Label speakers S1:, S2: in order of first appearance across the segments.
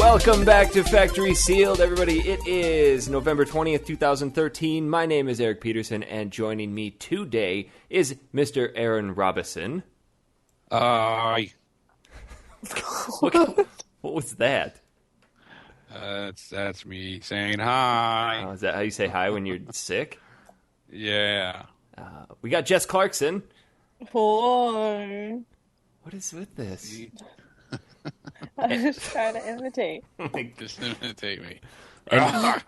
S1: Welcome back to Factory Sealed, everybody. It is November 20th, 2013. My name is Eric Peterson, and joining me today is Mr. Aron Robison.
S2: What
S1: was that?
S2: That's me saying hi.
S1: Oh, is that how you say hi when you're sick?
S2: Yeah.
S1: We got Jess Clarkson.
S3: Hi.
S1: What is with this?
S3: I was trying to imitate.
S2: Just imitate me.
S1: And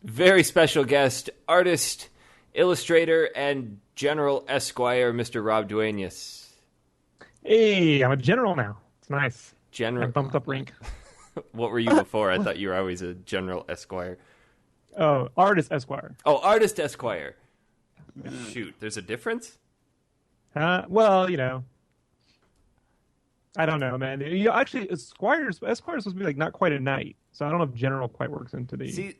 S1: very special guest, artist, illustrator, and general esquire, Mr. Rob Duenas.
S4: Hey, I'm a general now. It's nice.
S1: General.
S4: I bumped up rank.
S1: What were you before? I thought you were always a general esquire.
S4: Oh, artist esquire.
S1: Oh, artist esquire. Shoot, there's a difference?
S4: Well, you know. I don't know, man. You know, actually, esquire is supposed to be like not quite a knight, so I don't know if general quite works into the.
S1: See,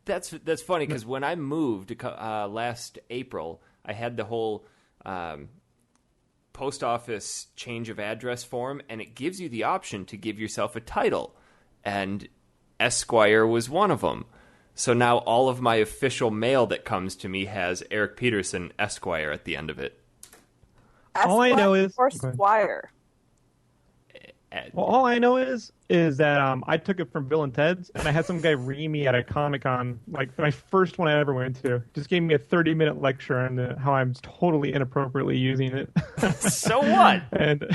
S1: that's funny because when I moved last April, I had the whole post office change of address form, and it gives you the option to give yourself a title, and esquire was one of them. So now all of my official mail that comes to me has Eric Peterson Esquire at the end of it.
S4: All I know is
S3: or squire.
S4: Well, all I know is that I took it from Bill and Ted's, and I had some guy read me at a Comic-Con, like my first one I ever went to. Just gave me a 30-minute lecture on how I'm totally inappropriately using it.
S1: So what?
S4: And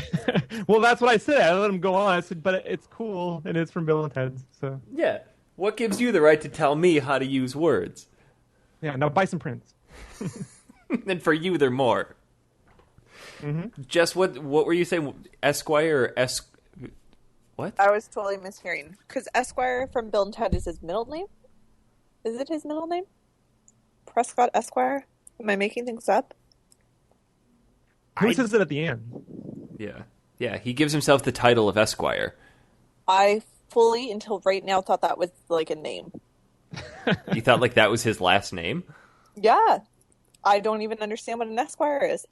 S4: well, that's what I said. I let him go on. I said, but it's cool, and it's from Bill and Ted's. So
S1: yeah, what gives you the right to tell me how to use words?
S4: Yeah, now buy some prints.
S1: And for you, they're more.
S4: Mm-hmm.
S1: Jess, what were you saying? Esquire or What?
S3: I was totally mishearing. Because Esquire from Bill and Ted is his middle name? Is it his middle name? Prescott Esquire? Am I making things up?
S4: Who says it at the end?
S1: Yeah. Yeah, he gives himself the title of Esquire.
S3: I fully, until right now, thought that was like a name.
S1: You thought like that was his last name?
S3: Yeah. I don't even understand what an Esquire is.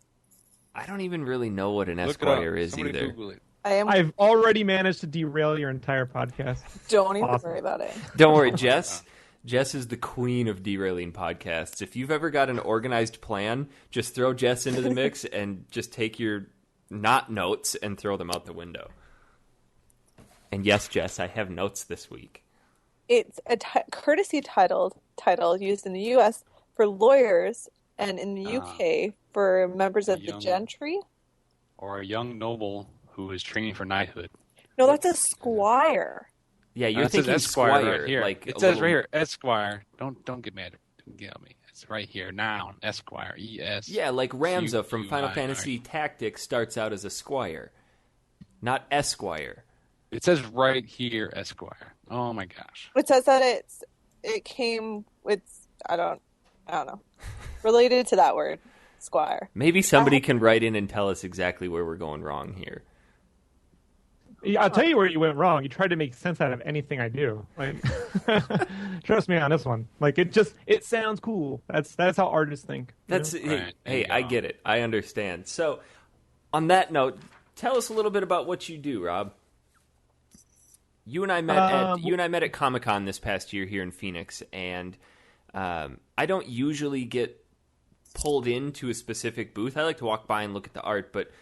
S1: I don't even really know what an Esquire is
S2: Somebody
S1: either.
S2: Google it.
S4: I've already managed to derail your entire podcast.
S3: Don't even
S4: Awesome.
S3: worry about it.
S1: Don't worry, Jess. Jess is the queen of derailing podcasts. If you've ever got an organized plan, just throw Jess into the mix and just take your not notes and throw them out the window. And yes, Jess, I have notes this week.
S3: It's a courtesy title used in the U.S. for lawyers and in the UK for members of the gentry.
S2: Or a young noble who is training for knighthood.
S3: No, that's a squire.
S1: Yeah, you're
S2: It says
S1: thinking
S2: Esquire right here.
S1: like
S2: It says right here, Esquire. Don't get mad. Don't get at me. It's right here. Noun. Esquire. E-S.
S1: Yeah, like Ramza from Final
S2: Q-U-I-R.
S1: Fantasy Tactics starts out as a squire, not Esquire.
S2: It says right here, Esquire. Oh my gosh.
S3: It says that it came with I don't know. Related to that word, squire.
S1: Maybe somebody can write in and tell us exactly where we're going wrong here.
S4: Yeah, I'll tell you where you went wrong. You tried to make sense out of anything I do. Like, trust me on this one. Like, it sounds cool. That's how artists think.
S1: That's
S2: Right,
S1: hey, I get it. I understand. So, on that note, tell us a little bit about what you do, Rob. You and I met at Comic-Con this past year here in Phoenix, and I don't usually get pulled into a specific booth. I like to walk by and look at the art, but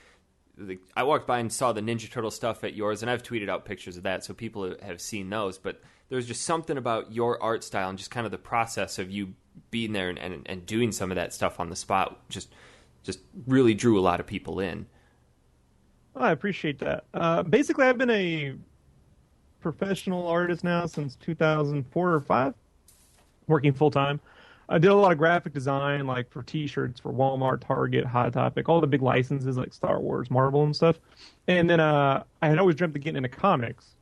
S1: I walked by and saw the Ninja Turtle stuff at yours, and I've tweeted out pictures of that, so people have seen those. But there's just something about your art style and just kind of the process of you being there and doing some of that stuff on the spot just really drew a lot of people in.
S4: Oh, I appreciate that. Basically, I've been a professional artist now since 2004 or 5, working full-time. I did a lot of graphic design, like for T-shirts for Walmart, Target, Hot Topic, all the big licenses like Star Wars, Marvel, and stuff. And then I had always dreamt of getting into comics.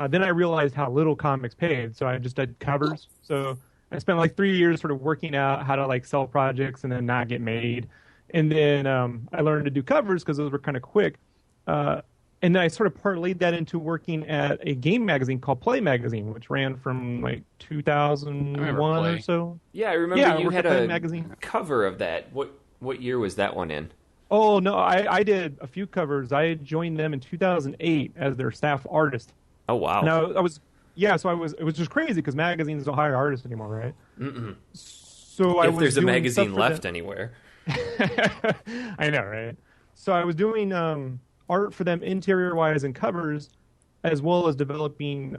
S4: Then I realized how little comics paid, so I just did covers. So I spent like 3 years sort of working out how to like sell projects and then not get made. And then I learned to do covers because those were kind of quick. And then I sort of parlayed that into working at a game magazine called Play Magazine, which ran from like 2001 or so.
S1: Yeah, I remember you had a
S4: magazine
S1: cover of that. What year was that one in?
S4: Oh, no, I did a few covers. I joined them in 2008 as their staff artist.
S1: Oh, wow.
S4: Now, yeah, so it was just crazy because magazines don't hire artists anymore, right?
S1: Mm-mm.
S4: So
S1: if there's a magazine left anywhere.
S4: I know, right? So I was doing art for them interior-wise and covers, as well as developing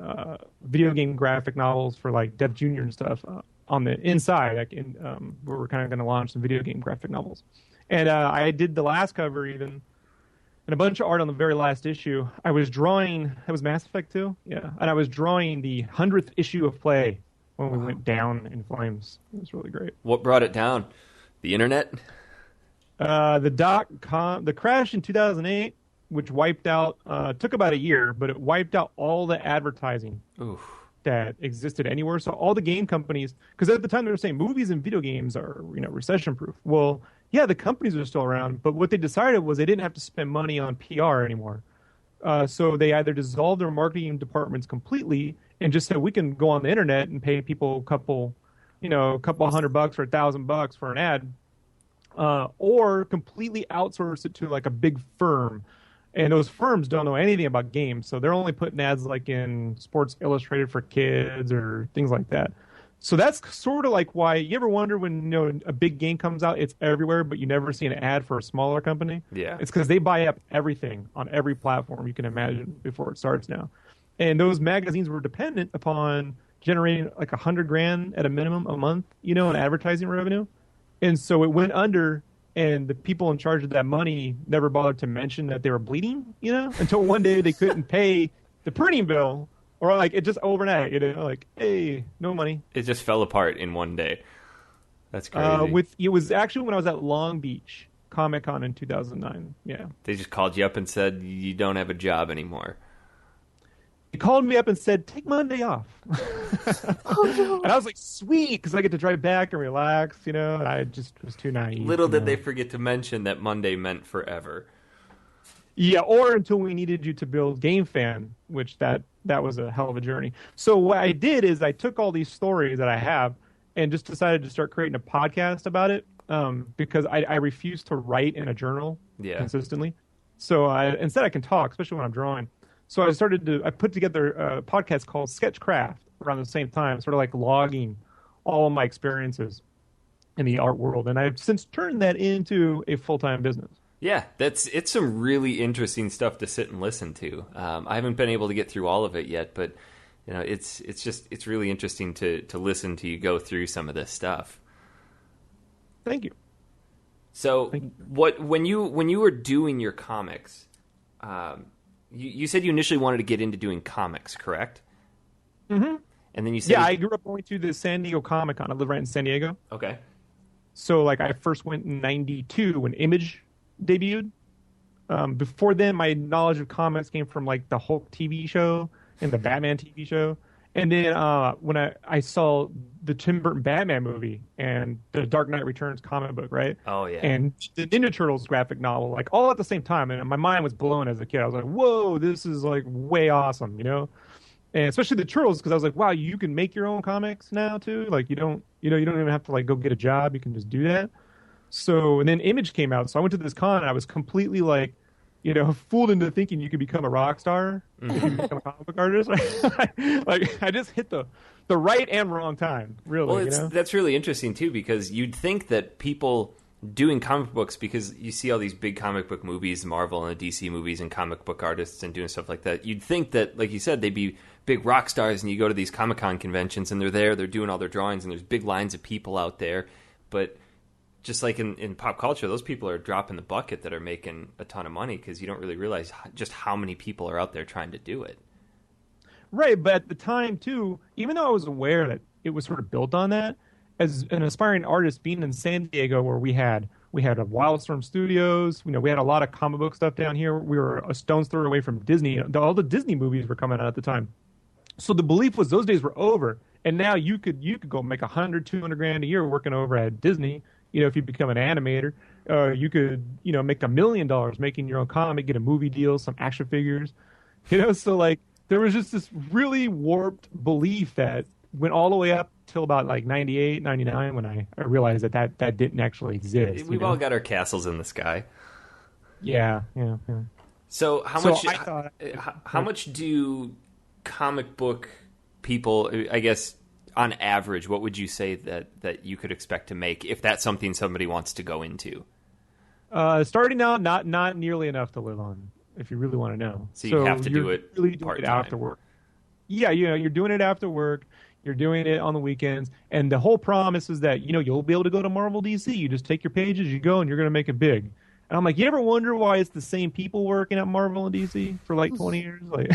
S4: video game graphic novels for like Def Jr. and stuff on the inside, like where we're kind of going to launch some video game graphic novels. And I did the last cover even, and a bunch of art on the very last issue. I was drawing, it was Mass Effect 2? Yeah. And I was drawing the 100th issue of Play when we went down in flames. It was really great.
S1: What brought it down? The internet?
S4: The crash in 2008, which wiped out, took about a year, but it wiped out all the advertising that existed anywhere. So all the game companies, because at the time they were saying movies and video games are, recession proof. Well, yeah, the companies are still around, but what they decided was they didn't have to spend money on PR anymore. So they either dissolved their marketing departments completely and just said, we can go on the internet and pay people a couple $100 or $1,000 for an ad, or completely outsource it to like a big firm. And those firms don't know anything about games, so they're only putting ads like in Sports Illustrated for kids or things like that. So that's sort of like why you ever wonder when a big game comes out, it's everywhere, but you never see an ad for a smaller company.
S1: Yeah,
S4: it's because they buy up everything on every platform you can imagine before it starts now. And those magazines were dependent upon generating like $100,000 at a minimum a month, in advertising revenue. And so it went under, and the people in charge of that money never bothered to mention that they were bleeding, until one day they couldn't pay the printing bill, or like it just overnight, like, hey, no money.
S1: It just fell apart in one day. That's crazy.
S4: It was actually when I was at Long Beach Comic-Con in 2009. Yeah.
S1: They just called you up and said you don't have a job anymore.
S4: He called me up and said, take Monday off.
S3: Oh, no.
S4: And I was like, sweet, because I get to drive back and relax, and I just was too naive.
S1: Little did they forget to mention that Monday meant forever.
S4: Yeah, or until we needed you to build GameFan, which that was a hell of a journey. So what I did is I took all these stories that I have and just decided to start creating a podcast about it, because I refuse to write in a journal consistently. So instead I can talk, especially when I'm drawing. So I put together a podcast called Sketchcraft around the same time, sort of like logging all of my experiences in the art world. And I've since turned that into a full-time business.
S1: Yeah, it's some really interesting stuff to sit and listen to. I haven't been able to get through all of it yet, but it's really interesting to listen to you go through some of this stuff.
S4: Thank you.
S1: So when you were doing your comics, you said you initially wanted to get into doing comics, correct?
S4: Mm-hmm.
S1: And then you said...
S4: Yeah, I grew up going to the San Diego Comic-Con. I live right in San Diego.
S1: Okay.
S4: So, I first went in 92 when Image debuted. Before then, my knowledge of comics came from, the Hulk TV show and the Batman TV show. And then when I saw the Tim Burton Batman movie and the Dark Knight Returns comic book, right?
S1: Oh, yeah.
S4: And the Ninja Turtles graphic novel, all at the same time. And my mind was blown as a kid. I was like, whoa, this is, way awesome, And especially the Turtles, because I was like, wow, you can make your own comics now, too? You don't even have to, go get a job. You can just do that. So, and then Image came out. So I went to this con, and I was completely, fooled into thinking you could become a rock star if you become a comic book artist. I just hit the right and wrong time, really.
S1: Well, that's really interesting, too, because you'd think that people doing comic books, because you see all these big comic book movies, Marvel and the DC movies, and comic book artists and doing stuff like that, you'd think that, like you said, they'd be big rock stars, and you go to these Comic-Con conventions, and they're doing all their drawings, and there's big lines of people out there. But just like in pop culture, those people are dropping the bucket that are making a ton of money, because you don't really realize just how many people are out there trying to do it.
S4: Right, but at the time, too, even though I was aware that it was sort of built on that, as an aspiring artist being in San Diego, where we had a Wildstorm Studios, we had a lot of comic book stuff down here. We were a stone's throw away from Disney. All the Disney movies were coming out at the time. So the belief was those days were over, and now you could go make $100,000-$200,000 a year working over at Disney. If you become an animator, you could make $1 million making your own comic, get a movie deal, some action figures. So there was just this really warped belief that went all the way up till about 98, 99 when I realized that didn't actually exist.
S1: We've all got our castles in the sky.
S4: Yeah.
S1: So how much do comic book people, I guess, on average, what would you say that you could expect to make if that's something somebody wants to go into?
S4: Starting out, not nearly enough to live on, if you really want to know.
S1: So you have to do it
S4: really doing it
S1: part-time.
S4: after work. Yeah, you're doing it after work. You're doing it on the weekends. And the whole promise is that, you'll be able to go to Marvel DC. You just take your pages, you go, and you're going to make it big. And I'm like, you ever wonder why it's the same people working at Marvel and DC for like 20 years? Like,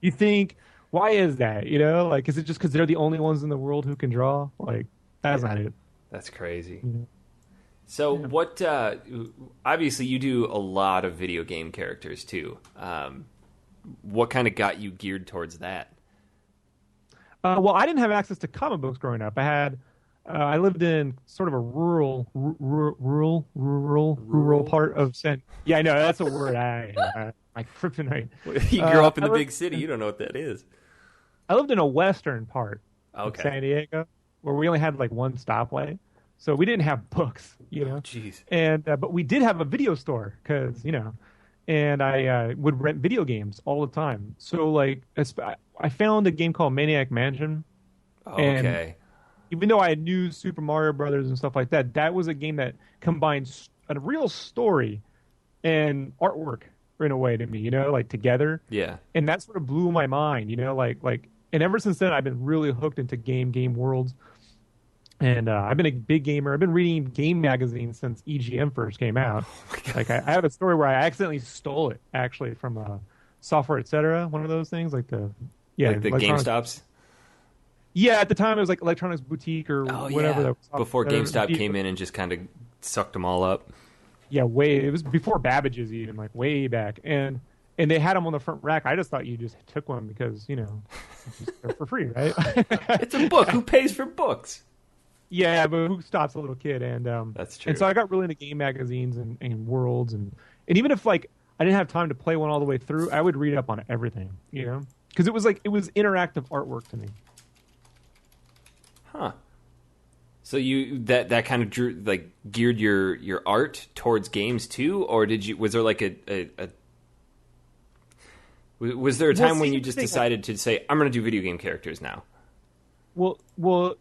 S4: you think, why is that? Is it just because they're the only ones in the world who can draw? Like, that's not it.
S1: That's crazy. So what, obviously you do a lot of video game characters too. What kind of got you geared towards that?
S4: Well, I didn't have access to comic books growing up. I lived in sort of a rural part of San. Yeah, I know that's a word. My kryptonite.
S1: You grew up in the big city. You don't know what that is.
S4: I lived in a western part of
S1: Okay.
S4: San Diego, where we only had like one stoplight, so we didn't have books.
S1: Jeez.
S4: And but we did have a video store because and I would rent video games all the time. So like I found a game called Maniac Mansion.
S1: Okay.
S4: And even though I knew Super Mario Brothers and stuff like that, that was a game that combines a real story and artwork in a way to me, like together.
S1: Yeah.
S4: And that sort of blew my mind, and ever since then I've been really hooked into game worlds. And I've been a big gamer. I've been reading game magazines since EGM first came out. Like I have a story where I accidentally stole it actually from Software Etc. One of those things, like the
S1: GameStops.
S4: Yeah, at the time it was like Electronics Boutique or whatever.
S1: Yeah.
S4: That was
S1: Before GameStop came in and just kind of sucked them all up.
S4: Yeah, it was before Babbage's even, like way back, and they had them on the front rack. I just thought you just took one because they're for free, right?
S1: It's a book. Who pays for books?
S4: Yeah, but who stops a little kid? And
S1: that's true.
S4: And so I got really into game magazines and worlds, and even if like I didn't have time to play one all the way through, I would read up on everything, because it was interactive artwork to me.
S1: Huh. So you that kind of geared your art towards games too, or was there like was there a time when you just decided to say, I'm going to do video game characters now?
S4: Well,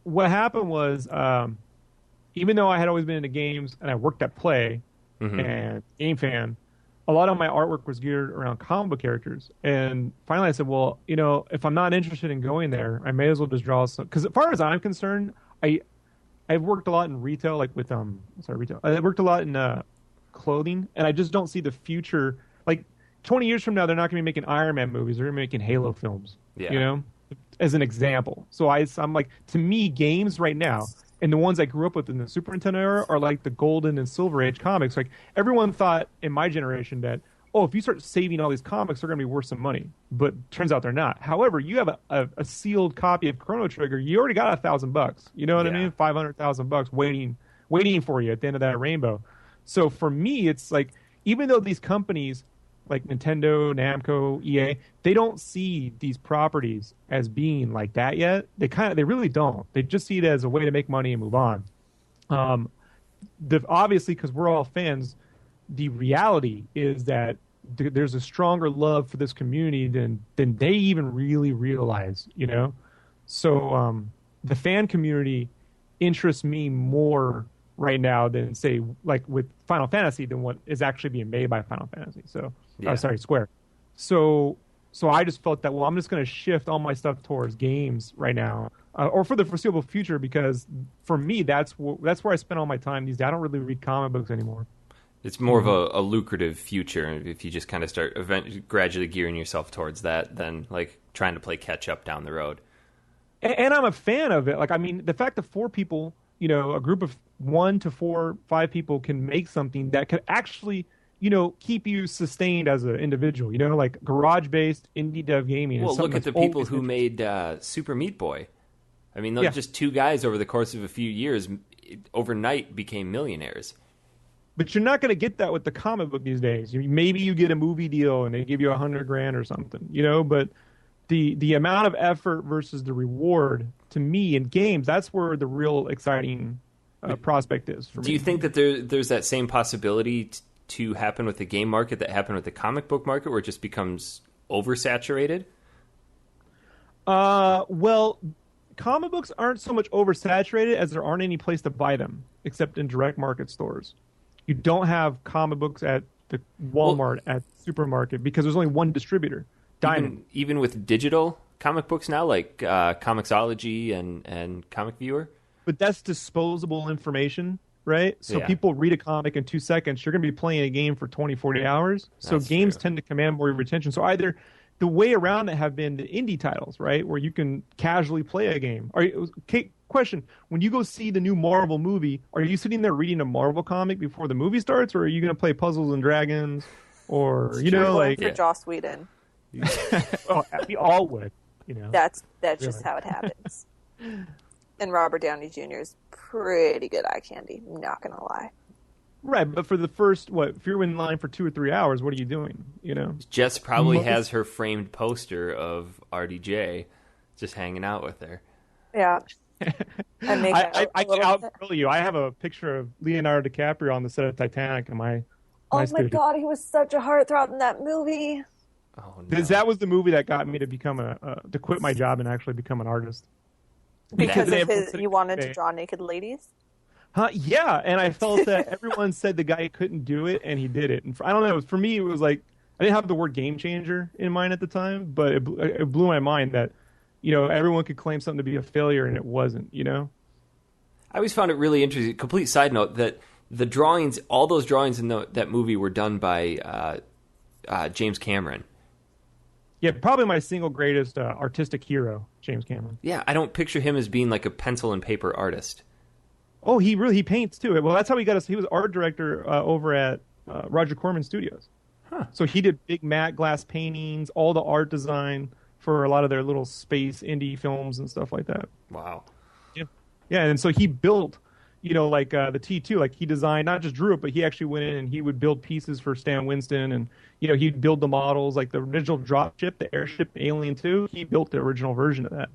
S4: what happened was, even though I had always been into games and I worked at Play and Game Fan, a lot of my artwork was geared around comic book characters. And finally I said, well, if I'm not interested in going there, I may as well just draw some. Because as far as I'm concerned, I've worked a lot in retail, like with retail. I worked a lot in clothing, and I just don't see the future. Like 20 years from now, they're not going to be making Iron Man movies. They're going to be making Halo films.
S1: Yeah.
S4: As an example. So I'm like, to me, games right now, and the ones I grew up with in the Super Nintendo era are like the golden and silver age comics. Like everyone thought in my generation that, if you start saving all these comics, they're going to be worth some money. But turns out they're not. However, you have a sealed copy of Chrono Trigger. You already got $1,000. You know what I mean? $500,000 waiting for you at the end of that rainbow. So for me, it's like, even though these companies like Nintendo, Namco, EA, they don't see these properties as being like that yet. They really don't. They just see it as a way to make money and move on. Obviously, because we're all fans, the reality is that there's a stronger love for this community than they even really realize, So the fan community interests me more right now than, say, like with Final Fantasy, than what is actually being made by Final Fantasy. So, Square. So I just felt that, I'm just going to shift all my stuff towards games right now, or for the foreseeable future, because for me, that's where I spend all my time these days. I don't really read comic books anymore. It's
S1: more of a lucrative future if you just kind of start gradually gearing yourself towards that than like trying to play catch up down the road.
S4: And I'm a fan of it. Like, I mean, the fact that 4 people, a group of 1 to 4, 5 people can make something that could actually, keep you sustained as an individual, like garage-based indie dev gaming.
S1: Well, look at the people who made Super Meat Boy. I mean, those just 2 guys over the course of a few years overnight became millionaires.
S4: But you're not going to get that with the comic book these days. Maybe you get a movie deal and they give you $100,000 or something, But the amount of effort versus the reward, to me, in games, that's where the real exciting prospect is for me.
S1: Do you think that there's that same possibility to happen with the game market that happened with the comic book market, where it just becomes oversaturated?
S4: Well, comic books aren't so much oversaturated as there aren't any place to buy them except in direct market stores. You don't have comic books at the Walmart at the supermarket because there's only one distributor, Diamond.
S1: Even with digital comic books now, like Comixology and Comic Viewer.
S4: But that's disposable information, right? So people read a comic in 2 seconds. You're going to be playing a game for 20, 40 hours. So
S1: That's
S4: games
S1: true.
S4: tend to command more retention. So either the way around it have been the indie titles, right, where you can casually play a game. Okay, question: when you go see the new Marvel movie, are you sitting there reading a Marvel comic before the movie starts, or are you going to play Puzzles and Dragons, or
S3: for Joss Whedon?
S4: Well, we all would,
S3: That's just how it happens. And Robert Downey Jr. is pretty good eye candy. I'm not gonna lie.
S4: Right, but for the first, if you're in line for 2 or 3 hours, what are you doing?
S1: Jess probably has her framed poster of RDJ just hanging out with her.
S3: Yeah.
S4: I can out-grill you. I have a picture of Leonardo DiCaprio on the set of Titanic in my
S3: my
S4: studio.
S3: God, he was such a heartthrob in that movie.
S1: Oh no!
S4: Because that was the movie that got me to become to quit my job and actually become an artist.
S3: Because you wanted to draw naked ladies?
S4: Yeah, and I felt that everyone said the guy couldn't do it, and he did it. And I don't know. For me, it was like I didn't have the word game changer in mind at the time, but it blew my mind that everyone could claim something to be a failure, and it wasn't. I
S1: always found it really interesting. Complete side note that the drawings, all those drawings in that movie, were done by James Cameron.
S4: Yeah, probably my single greatest artistic hero, James Cameron.
S1: Yeah, I don't picture him as being like a pencil and paper artist.
S4: Oh, he paints too. Well, that's how he got us. He was art director over at Roger Corman Studios.
S1: Huh.
S4: So he did big matte glass paintings, all the art design for a lot of their little space indie films and stuff like that.
S1: Wow.
S4: Yeah, and so he built, the T2. Like he designed, not just drew it, but he actually went in and he would build pieces for Stan Winston, and he'd build the models, like the original dropship, the airship Alien 2. He built the original version of that.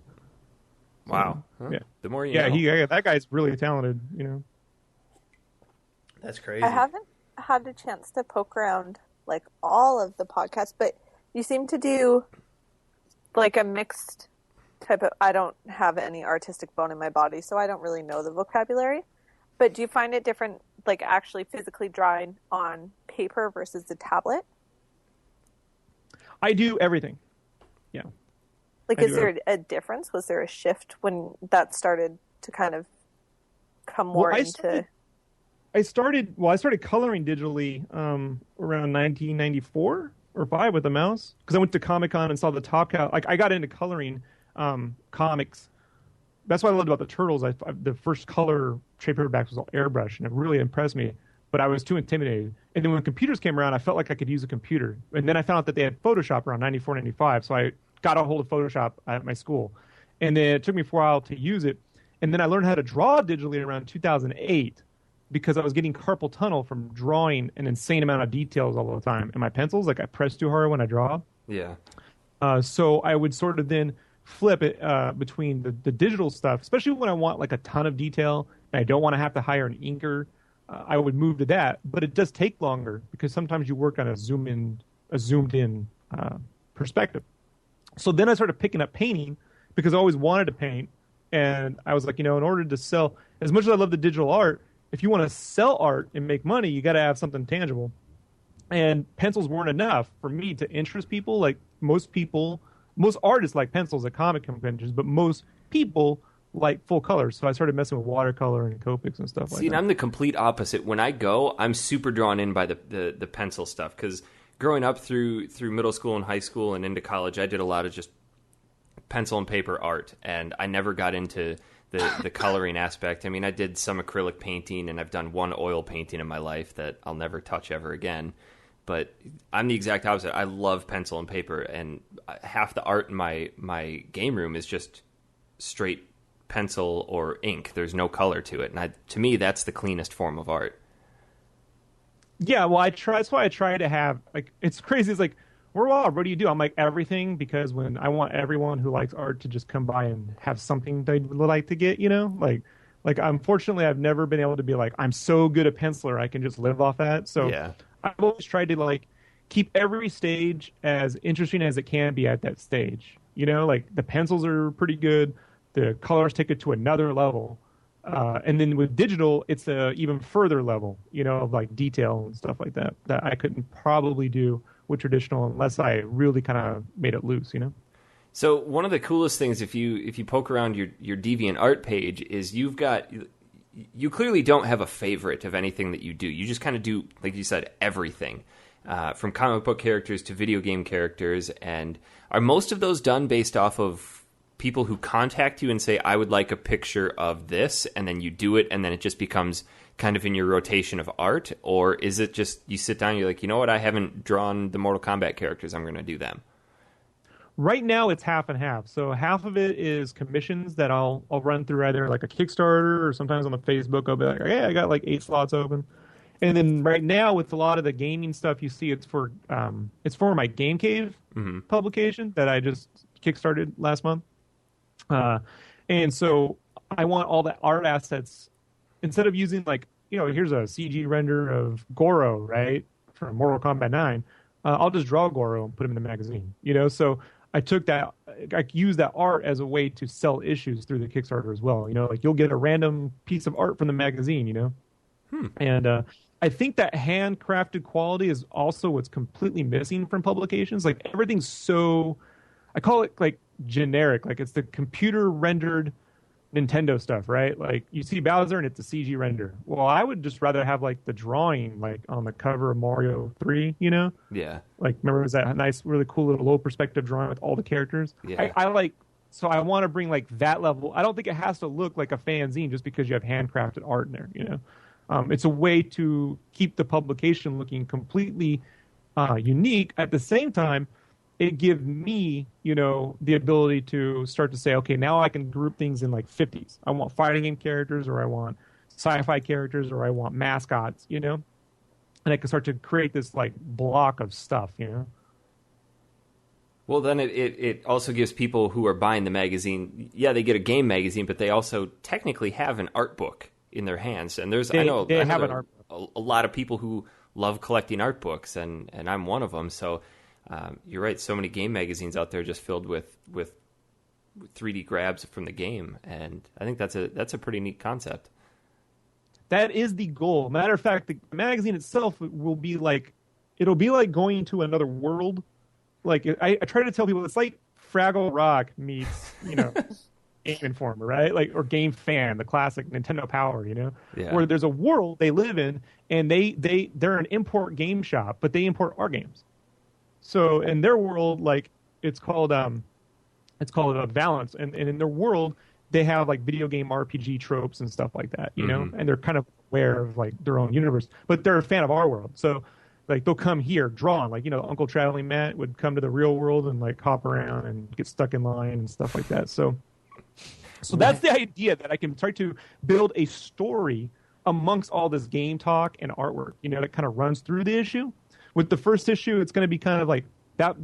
S1: Wow.
S4: So,
S1: Huh.
S4: Yeah.
S1: The more you know.
S4: That guy's really talented.
S1: That's crazy.
S3: I haven't had a chance to poke around like all of the podcasts, but you seem to do like a mixed type of. I don't have any artistic bone in my body, so I don't really know the vocabulary. But do you find it different, like actually physically drawing on paper versus the tablet?
S4: I do everything. Yeah.
S3: Like, is there a difference? Was there a shift when that started to kind of come more into?
S4: I started coloring digitally around 1994 or 5 with a mouse, because I went to Comic-Con and saw the Top Cow. Like, I got into coloring comics. That's what I loved about the Turtles. The first color trade paperbacks was all airbrush, and it really impressed me. But I was too intimidated. And then when computers came around, I felt like I could use a computer. And then I found out that they had Photoshop around 94, 95. So I got a hold of Photoshop at my school. And then it took me for a while to use it. And then I learned how to draw digitally around 2008 because I was getting carpal tunnel from drawing an insane amount of details all the time. And my pencils, like I press too hard when I draw.
S1: Yeah.
S4: So I would sort of then flip it between the digital stuff, especially when I want like a ton of detail and I don't want to have to hire an inker. I would move to that, but it does take longer because sometimes you work on a zoomed in perspective. So then I started picking up painting because I always wanted to paint, and I was like, in order to sell, as much as I love the digital art, if you want to sell art and make money, you got to have something tangible. And pencils weren't enough for me to interest people. Like most artists like pencils at comic conventions, but most people like full colors. So I started messing with watercolor and Copics and stuff like that.
S1: See, and I'm the complete opposite. When I go, I'm super drawn in by the pencil stuff, because growing up through middle school and high school and into college, I did a lot of just pencil and paper art, and I never got into the coloring aspect. I mean, I did some acrylic painting, and I've done one oil painting in my life that I'll never touch ever again. But I'm the exact opposite. I love pencil and paper, and half the art in my game room is just straight pencil or ink. There's no color to it, and to me, that's the cleanest form of art.
S4: Yeah, well, that's why I try to have, like, it's crazy. It's like, what do you do? I'm like, everything, because when I want everyone who likes art to just come by and have something they would like to get, like unfortunately, I've never been able to be like, I'm so good a penciler, I can just live off that. So yeah. I've always tried to like keep every stage as interesting as it can be at that stage. You know, like the pencils are pretty good. The colors take it to another level. And then with digital, it's a even further level, you know, of like detail and stuff like that that I couldn't probably do with traditional unless I really kind of made it loose, you know.
S1: So one of the coolest things, if you poke around your DeviantArt page, is you clearly don't have a favorite of anything that you do. You just kind of do, like you said, everything, from comic book characters to video game characters. And are most of those done based off of people who contact you and say, I would like a picture of this, and then you do it, and then it just becomes kind of in your rotation of art? Or is it just you sit down and you're like, you know what, I haven't drawn the Mortal Kombat characters, I'm going to do them?
S4: Right now it's half and half. So half of it is commissions that I'll run through either like a Kickstarter or sometimes on the Facebook. I'll be like, hey, I got like 8 slots open. And then right now with a lot of the gaming stuff you see, it's for my Game Cave publication that I just kickstarted last month. And so I want all the art assets, instead of using like, you know, here's a CG render of Goro, right, from Mortal Kombat 9. I'll just draw Goro and put him in the magazine, you know? So I used that art as a way to sell issues through the Kickstarter as well. You know, like you'll get a random piece of art from the magazine, you know? And I think that handcrafted quality is also what's completely missing from publications. Like everything's so, I call it like generic, like it's the computer rendered Nintendo stuff, right? Like you see Bowser and it's a CG render. Well, I would just rather have like the drawing like on the cover of Mario 3, you know?
S1: Yeah.
S4: Like remember, it was that nice, really cool little low perspective drawing with all the characters?
S1: Yeah.
S4: I like, so I want to bring like that level. I don't think it has to look like a fanzine just because you have handcrafted art in there, you know? It's a way to keep the publication looking completely unique. At the same time, it gives me, you know, the ability to start to say, okay, now I can group things in like 50s. I want fighting game characters, or I want sci-fi characters, or I want mascots, you know? And I can start to create this like block of stuff, you know?
S1: Well, then it also gives people who are buying the magazine, yeah, they get a game magazine, but they also technically have an art book in their hands. And I know a lot of people who love collecting art books, and I'm one of them. So you're right. So many game magazines out there just filled with 3D grabs from the game, and I think that's a pretty neat concept.
S4: That is the goal. Matter of fact, the magazine itself will be like, it'll be like going to another world. Like I try to tell people, it's like Fraggle Rock meets, you know, Game Informer, right? Like, or Game Fan, the classic Nintendo Power, you know, where there's a world they live in, and they're an import game shop, but they import our games. So in their world, like it's called a Valance, and in their world they have like video game RPG tropes and stuff like that, you know, and they're kind of aware of like their own universe, but they're a fan of our world. So like they'll come here drawn, like, you know, Uncle Traveling Matt would come to the real world and like hop around and get stuck in line and stuff like that. So that's the idea, that I can try to build a story amongst all this game talk and artwork, you know, that kind of runs through the issue. With the first issue, it's going to be kind of like that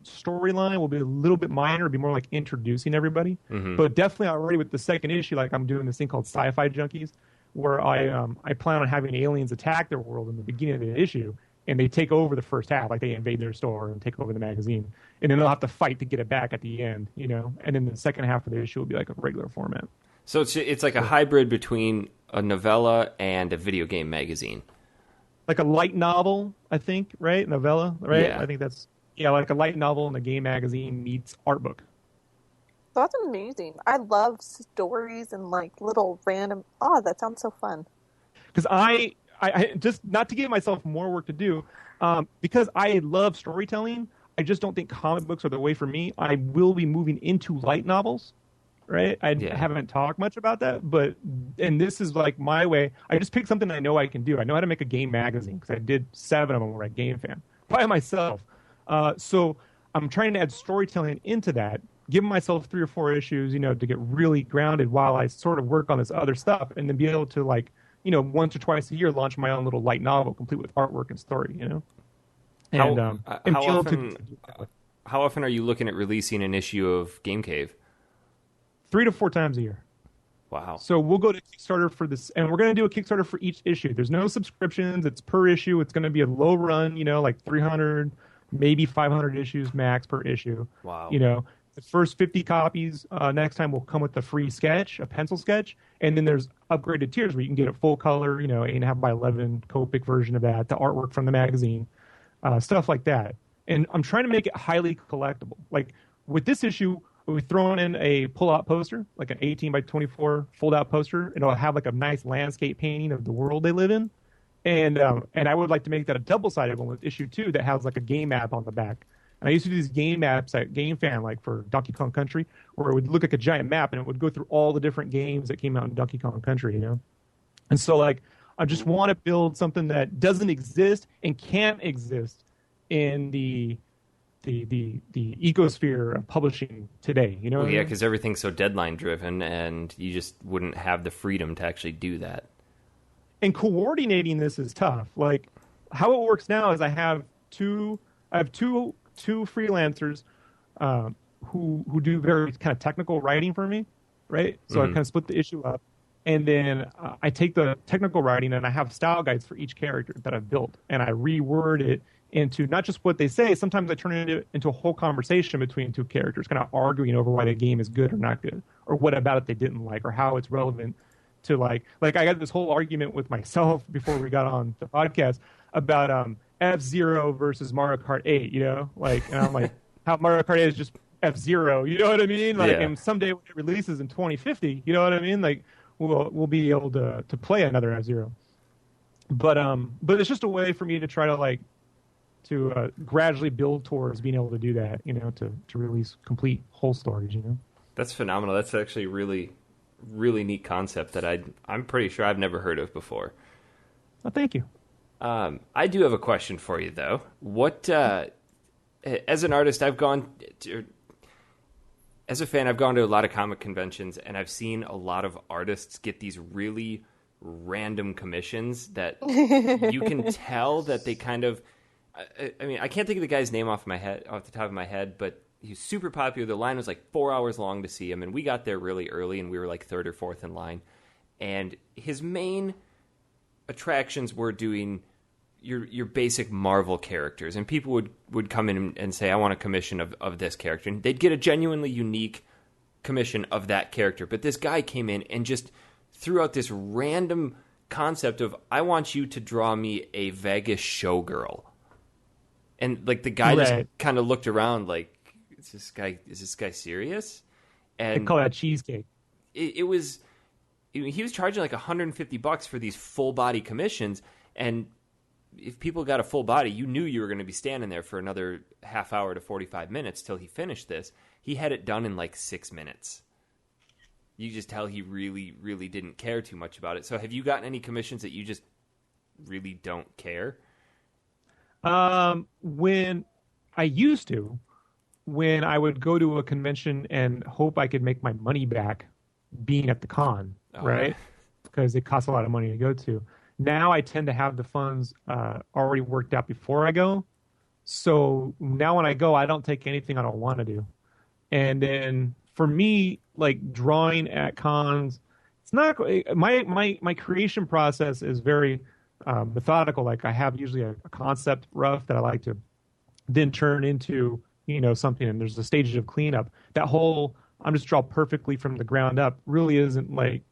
S4: storyline will be a little bit minor, it'll be more like introducing everybody. But definitely already with the second issue, like I'm doing this thing called Sci-Fi Junkies, where I plan on having aliens attack their world in the beginning of the issue, and they take over the first half, like they invade their store and take over the magazine, and then they'll have to fight to get it back at the end, you know. And then the second half of the issue will be like a regular format.
S1: So it's like a hybrid between a novella and a video game magazine.
S4: Like a light novel, I think, right? Novella, right?
S1: Yeah.
S4: I think that's, like a light novel and a game magazine meets art book.
S3: That's amazing. I love stories and like little random. Oh, that sounds so fun.
S4: Because I just, not to give myself more work to do, because I love storytelling, I just don't think comic books are the way for me. I will be moving into light novels, right? I haven't talked much about that, and this is like my way. I just picked something I know I can do. I know how to make a game magazine because I did 7 of them over at Game Fan by myself. So I'm trying to add storytelling into that, give myself 3 or 4 issues, you know, to get really grounded while I sort of work on this other stuff, and then be able to, like, you know, once or twice a year launch my own little light novel complete with artwork and story, you know. And
S1: how often are you looking at releasing an issue of Game Cave?
S4: 3 to 4 times a year.
S1: Wow.
S4: So we'll go to Kickstarter for this, and we're going to do a Kickstarter for each issue. There's no subscriptions. It's per issue. It's going to be a low run, you know, like 300, maybe 500 issues max per issue.
S1: Wow.
S4: You know, The first 50 copies next time will come with a free sketch, a pencil sketch, and then there's upgraded tiers where you can get a full color, 8.5 by 11 Copic version of that, the artwork from the magazine, stuff like that. And I'm trying to make it highly collectible. Like with this issue, we've thrown in a pull-out poster, like an 18 by 24 fold-out poster, and it'll have like a nice landscape painting of the world they live in. And I would like to make that a double-sided one with issue 2 that has like a game map on the back. And I used to do these game maps at Game Fan, like for Donkey Kong Country, where it would look like a giant map and it would go through all the different games that came out in Donkey Kong Country, And so, like, I just want to build something that doesn't exist and can't exist in the ecosphere of publishing today,
S1: Well, yeah, because everything's so deadline-driven, and you just wouldn't have the freedom to actually do that.
S4: And coordinating this is tough. Like, how it works now is I have two freelancers who do very kind of technical writing for me, right? So I kind of split the issue up, and then I take the technical writing and I have style guides for each character that I've built, and I reword it into not just what they say. Sometimes I turn it into a whole conversation between two characters, kind of arguing over why the game is good or not good, or what about it they didn't like, or how it's relevant to like I got this whole argument with myself before we got on the podcast about F-Zero versus Mario Kart 8, and I'm like, how Mario Kart 8 is just F-Zero, you know what I mean? Like, and someday when it releases in 2050, you know what I mean? Like, we'll be able to play another F-Zero. But it's just a way for me to try to gradually build towards being able to do that, to release complete whole stories,
S1: That's phenomenal. That's actually a really, really neat concept that I'm pretty sure I've never heard of before.
S4: Well, thank you.
S1: I do have a question for you, though. What, as an artist, as a fan, I've gone to a lot of comic conventions, and I've seen a lot of artists get these really random commissions that you can tell that they kind of, I mean, I can't think of the guy's name off the top of my head, but he's super popular. The line was like 4 hours long to see him, and we got there really early, and we were like third or fourth in line. And his main attractions were doing your basic Marvel characters, and people would come in and say, I want a commission of this character, and they'd get a genuinely unique commission of that character. But this guy came in and just threw out this random concept of, I want you to draw me a Vegas showgirl. And like the guy just kind of looked around like, is this guy serious? And
S4: they call that cheesecake.
S1: He was charging like $150 for these full body commissions, and if people got a full body, you knew you were going to be standing there for another half hour to 45 minutes till he finished this. He had it done in like 6 minutes. You just tell he really, really didn't care too much about it. So have you gotten any commissions that you just really don't care?
S4: When I would go to a convention and hope I could make my money back being at the con, right? Because it costs a lot of money to go to. Now I tend to have the funds already worked out before I go. So now when I go, I don't take anything I don't want to do. And then for me, like drawing at cons, it's not my creation process is very methodical. Like I have usually a concept rough that I like to then turn into something, and there's a stages of cleanup. That whole I'm just draw perfectly from the ground up really isn't like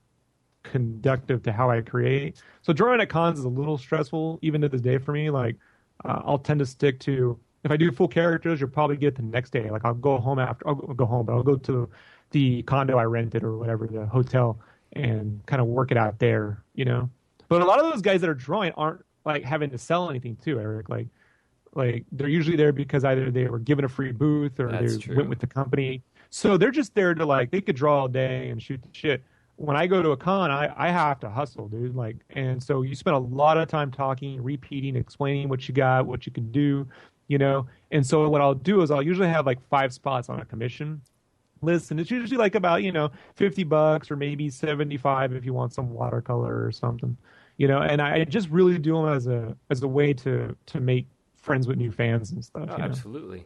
S4: conductive to how I create. So drawing at cons is a little stressful even to this day for me. Like I'll tend to stick to, if I do full characters, you'll probably get it the next day. Like I'll go home, but I'll go to the condo I rented or whatever, the hotel, and kind of work it out there, But a lot of those guys that are drawing aren't like having to sell anything too, Eric. Like they're usually there because either they were given a free booth or went with the company. So they're just there to they could draw all day and shoot the shit. When I go to a con, I have to hustle, dude. And so you spend a lot of time talking, repeating, explaining what you got, what you can do, And so what I'll do is I'll usually have 5 spots on a commission list, and it's usually about $50 or maybe $75 if you want some watercolor or something, And I just really do them as a way to make friends with new fans and stuff.
S1: Absolutely.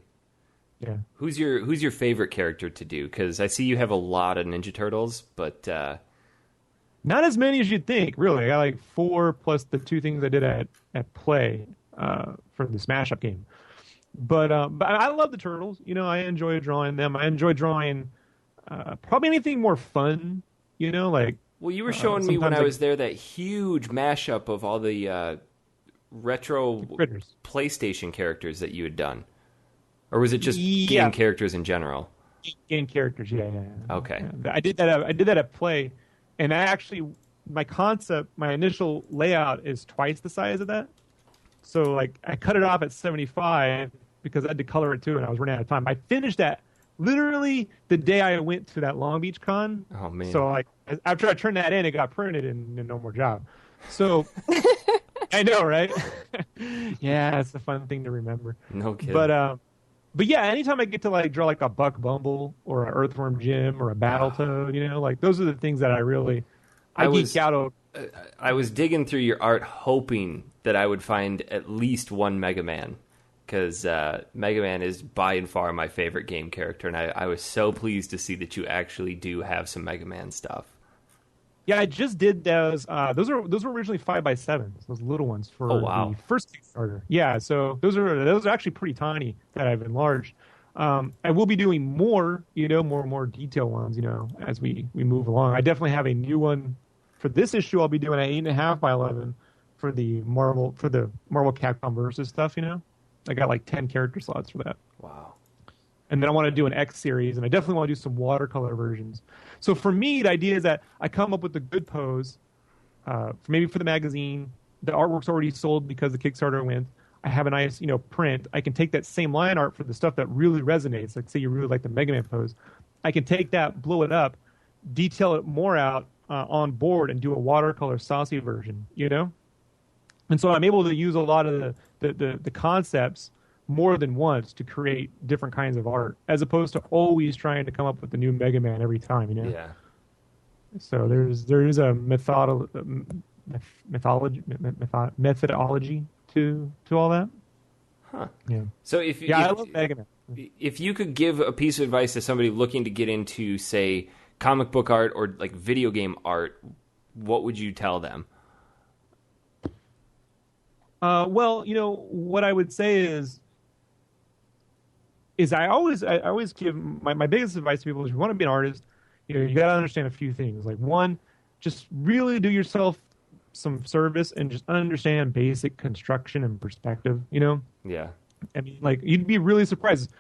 S4: Yeah.
S1: Who's your favorite character to do? Because I see you have a lot of Ninja Turtles, but
S4: not as many as you'd think. Really, I got 4 plus the 2 things I did at Play for the Smash Up game. But I love the turtles. I enjoy drawing them. I enjoy drawing probably anything more fun. Like
S1: Well, you were showing me when
S4: sometimes
S1: I was there that huge mashup of all the retro
S4: critters.
S1: PlayStation characters that you had done, or was it just
S4: Yeah.
S1: game characters in general?
S4: Game characters. Yeah.
S1: Okay.
S4: Yeah. I did that at Play, and my initial layout is twice the size of that. So like I cut it off at 75 because I had to color it too, and I was running out of time. I finished that literally the day I went to that Long Beach con.
S1: Oh man!
S4: So like after I turned that in, it got printed and no more job. So I know, right? Yeah, it's a fun thing to remember.
S1: No kidding.
S4: But yeah, anytime I get to like draw like a Buck Bumble or an Earthworm Jim or a Battletoad, like those are the things that I geek out over.
S1: I was digging through your art hoping that I would find at least one Mega Man, because Mega Man is by and far my favorite game character, and I was so pleased to see that you actually do have some Mega Man stuff.
S4: Yeah, I just did those. Those were originally 5x7s, those little ones for the first Kickstarter. Yeah, so those are actually pretty tiny that I've enlarged. I will be doing more, more detailed ones, as we move along. I definitely have a new one for this issue. I'll be doing an 8.5x11 for the Marvel Capcom Versus stuff. I got like 10 character slots for that.
S1: Wow.
S4: And then I want to do an X series, and I definitely want to do some watercolor versions. So for me, the idea is that I come up with a good pose, maybe for the magazine. The artwork's already sold because the Kickstarter went. I have a nice, print. I can take that same line art for the stuff that really resonates. Like, say you really like the Mega Man pose. I can take that, blow it up, detail it more out on board, and do a watercolor saucy version, And so I'm able to use a lot of the concepts more than once to create different kinds of art, as opposed to always trying to come up with the new Mega Man every time,
S1: Yeah.
S4: So there is a methodology to all that.
S1: Huh.
S4: Yeah.
S1: So
S4: I love Mega Man.
S1: If you could give a piece of advice to somebody looking to get into, say, comic book art or like video game art, what would you tell them?
S4: Well, what I would say is I always give my biggest advice to people is, if you want to be an artist, you got to understand a few things. Like, one, just really do yourself some service and just understand basic construction and perspective.
S1: Yeah.
S4: I mean, like, you'd be really surprised.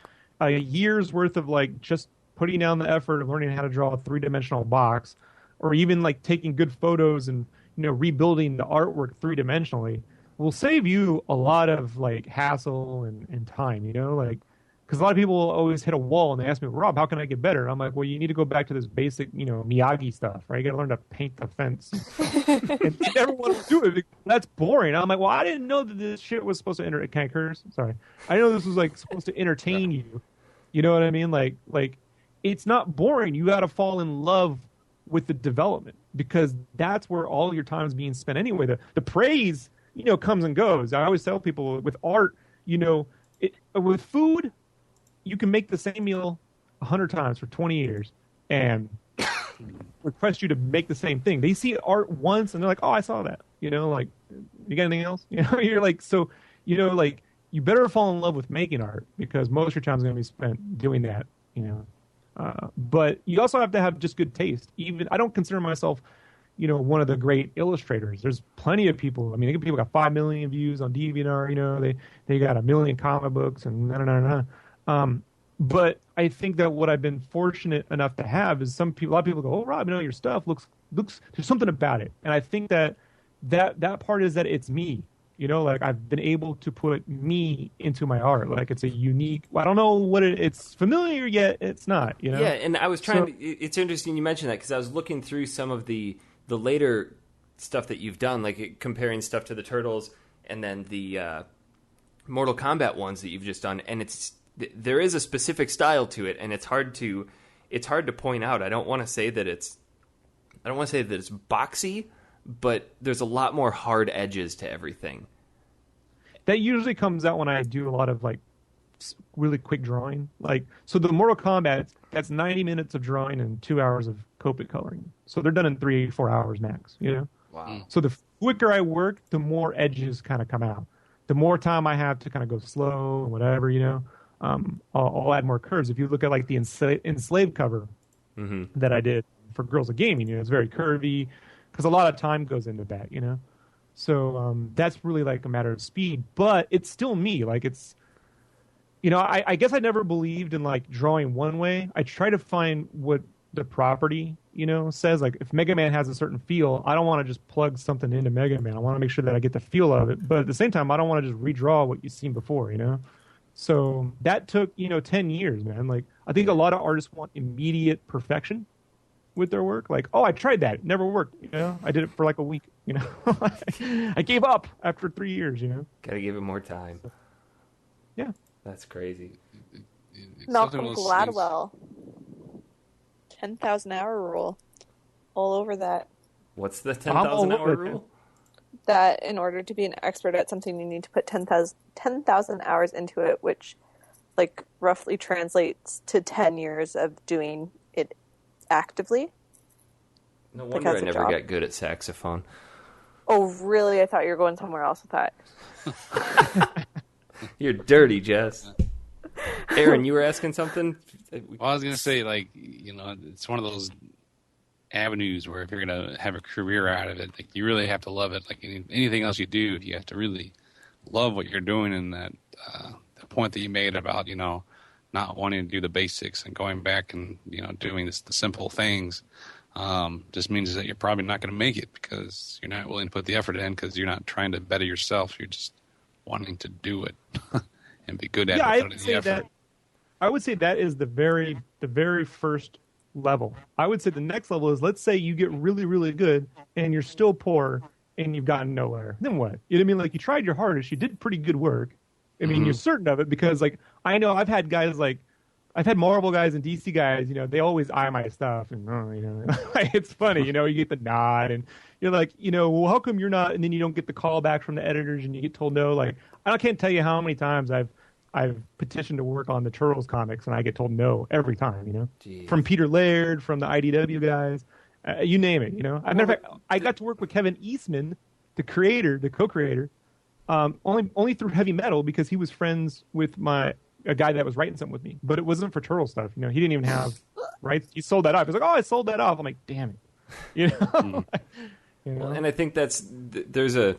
S4: A year's worth of like just putting down the effort of learning how to draw a 3-dimensional box, or even like taking good photos and rebuilding the artwork 3-dimensionally will save you a lot of like hassle and time. Because a lot of people always hit a wall and they ask me, Rob, how can I get better? And I'm like, well, you need to go back to this basic, Miyagi stuff, right? You got to learn to paint the fence. And everyone will do it because that's boring. I'm like, well, I didn't know that this shit was supposed to can I curse? Sorry. I know this was like supposed to entertain you. You know what I mean? Like it's not boring. You got to fall in love with the development, because that's where all your time is being spent anyway. The praise, comes and goes. I always tell people with art, with food, you can make the same meal 100 times for 20 years and request you to make the same thing. They see art once and they're like, oh, I saw that. Like, you got anything else? You're like, so, like, you better fall in love with making art, because most of your time is going to be spent doing that, But you also have to have just good taste. Even I don't consider myself, one of the great illustrators. There's plenty of people. I mean, people got 5 million views on DeviantArt. They got 1 million comic books and but I think that what I've been fortunate enough to have is a lot of people go, oh, Rob, your stuff looks there's something about it. And I think that part is that it's me. Like, I've been able to put me into my art. Like, it's a unique. I don't know what it's familiar yet. It's not. Yeah,
S1: and I was trying. It's interesting you mentioned that, because I was looking through some of the later stuff that you've done, like comparing stuff to the Turtles and then the Mortal Kombat ones that you've just done, and there is a specific style to it, and it's hard to point out. I don't want to say that it's boxy, but there's a lot more hard edges to everything.
S4: That usually comes out when I do a lot of like really quick drawing. Like, so the Mortal Kombat, that's 90 minutes of drawing and 2 hours of Copic coloring. So they're done in 3-4 hours max.
S1: Wow.
S4: So the quicker I work, the more edges kind of come out. the more time I have to kind of go slow and whatever, I'll add more curves. If you look at like the enslaved cover that I did for Girls of Gaming, it's very curvy because a lot of time goes into that, So that's really like a matter of speed, but it's still me. Like it's, I guess I never believed in like drawing one way. I try to find what the property, says. Like if Mega Man has a certain feel, I don't want to just plug something into Mega Man. I want to make sure that I get the feel of it. But at the same time, I don't want to just redraw what you've seen before, So that took, 10 years, man. Like I think a lot of artists want immediate perfection with their work. Like, oh, I tried that. It never worked. I did it for like a week, I gave up after 3 years,
S1: Gotta give it more time.
S4: Yeah.
S1: That's crazy.
S3: Malcolm Gladwell. 10,000 hour rule. All over that.
S1: What's the 10,000 hour rule?
S3: That in order to be an expert at something, you need to put 10,000 hours into it, which like roughly translates to 10 years of doing it actively.
S1: No wonder I never got good at saxophone.
S3: Oh, really? I thought you were going somewhere else with that.
S1: You're dirty, Jess. Aron, you were asking something?
S2: Well, I was going to say, like, it's one of those avenues where if you're going to have a career out of it, like, you really have to love it. Like anything else you do, you have to really love what you're doing. And that the point that you made about, not wanting to do the basics and going back and, doing the simple things just means that you're probably not going to make it because you're not willing to put the effort in because you're not trying to better yourself. You're just wanting to do it and be good at it.
S4: I would say that is the very first level. I would say the next level is, let's say you get really, really good and you're still poor and you've gotten nowhere. Then what? You know what I mean? Like you tried your hardest, you did pretty good work. I mean, you're certain of it because like I know I've had Marvel guys and DC guys, they always eye my stuff and it's funny, you get the nod and you're like, well, how come you're not? And then you don't get the call back from the editors and you get told no. Like I can't tell you how many times I've petitioned to work on the Turtles comics and I get told no every time,
S1: Jeez.
S4: From Peter Laird, from the IDW guys, you name it, As a matter of fact, I got to work with Kevin Eastman, the co-creator, only through Heavy Metal because he was friends with a guy that was writing something with me, but it wasn't for Turtle stuff. He didn't even have rights. He sold that off. He's like, oh, I sold that off. I'm like, damn it.
S1: Well, and I think there's a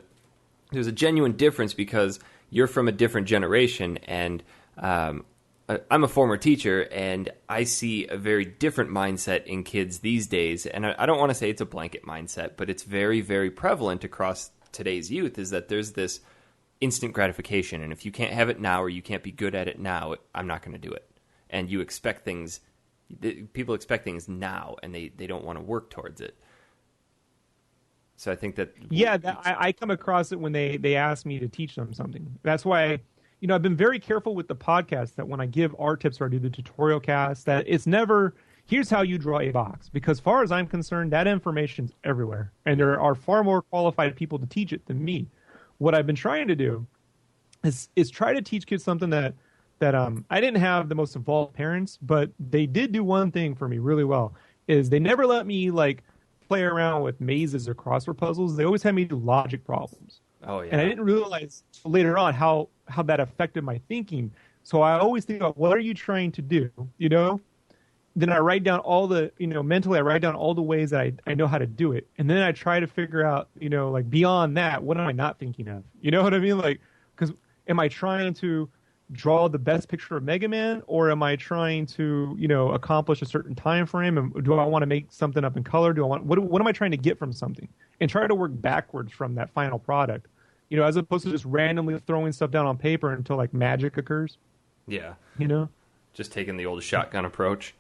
S1: genuine difference because you're from a different generation, and I'm a former teacher, and I see a very different mindset in kids these days. And I don't want to say it's a blanket mindset, but it's very, very prevalent across today's youth. Is that there's this instant gratification, and if you can't have it now or you can't be good at it now, I'm not going to do it. And you expect things, people expect things now, and they don't want to work towards it. So I think that... Yeah,
S4: I come across it when they ask me to teach them something. That's why, I've been very careful with the podcast that when I give art tips or I do the tutorial cast, that it's never, here's how you draw a box. Because as far as I'm concerned, that information's everywhere. And there are far more qualified people to teach it than me. What I've been trying to do is try to teach kids something that I didn't have the most involved parents, but they did do one thing for me really well, is they never let me like play around with mazes or crossword puzzles. They always had me do logic problems.
S1: Oh, yeah.
S4: And I didn't realize later on how that affected my thinking. So I always think about, what are you trying to do? Then I write down all the, mentally I write down all the ways that I know how to do it. And then I try to figure out, like beyond that, what am I not thinking of? You know what I mean? Like, because am I trying to draw the best picture of Mega Man, or am I trying to, accomplish a certain time frame? And do I want to make something up in color? What am I trying to get from something? And try to work backwards from that final product, as opposed to just randomly throwing stuff down on paper until like magic occurs.
S1: Yeah. Just taking the old shotgun approach.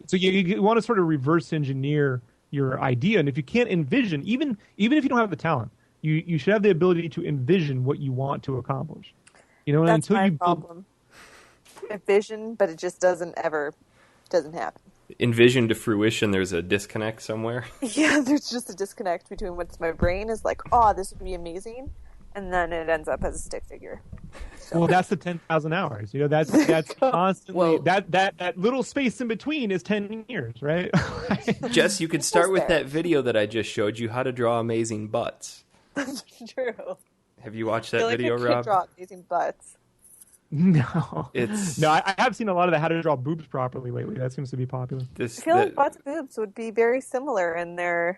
S4: So you want to sort of reverse engineer your idea. And if you can't envision, even if you don't have the talent, you should have the ability to envision what you want to accomplish.
S3: That's my problem. Envision, but it just doesn't happen.
S1: Envision to fruition, there's a disconnect somewhere.
S3: Yeah, there's just a disconnect between what's my brain is like, oh, this would be amazing, and then it ends up as a stick figure.
S4: Well, that's the 10,000 hours. That's constantly that little space in between is 10 years, right?
S1: Jess, you could start with that video that I just showed you, how to draw amazing butts.
S3: That's true.
S1: Have you watched
S3: I
S1: that
S3: feel like
S1: video,
S3: a kid
S1: Rob?
S3: draw amazing butts.
S4: No,
S1: It's
S4: no. I have seen a lot of the how to draw boobs properly lately. That seems to be popular.
S3: I feel like butts and boobs would be very similar in the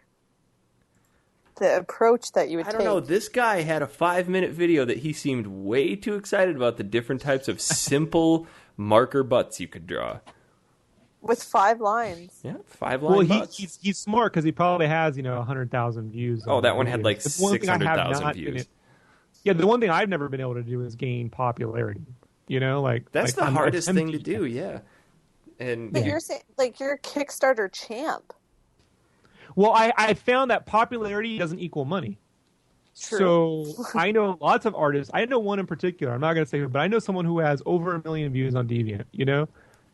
S3: approach that you would
S1: I
S3: take.
S1: don't know. This guy had a 5-minute video that he seemed way too excited about the different types of simple marker butts you could draw.
S3: With 5 lines.
S1: Yeah, 5-line butts.
S4: He's smart because he probably has 100,000 views.
S1: Oh, that one had like
S4: But the one thing I have
S1: 600,000
S4: not
S1: views.
S4: Yeah, the one thing I've never been able to do is gain popularity.
S1: That's the
S4: I'm
S1: hardest thing to
S4: attempting
S1: do. Yeah, and
S3: But you're saying, like, you're a Kickstarter champ.
S4: Well, I found that popularity doesn't equal money.
S3: True.
S4: So I know lots of artists. I know one in particular. I'm not going to say who, but I know someone who has over 1 million views on Deviant.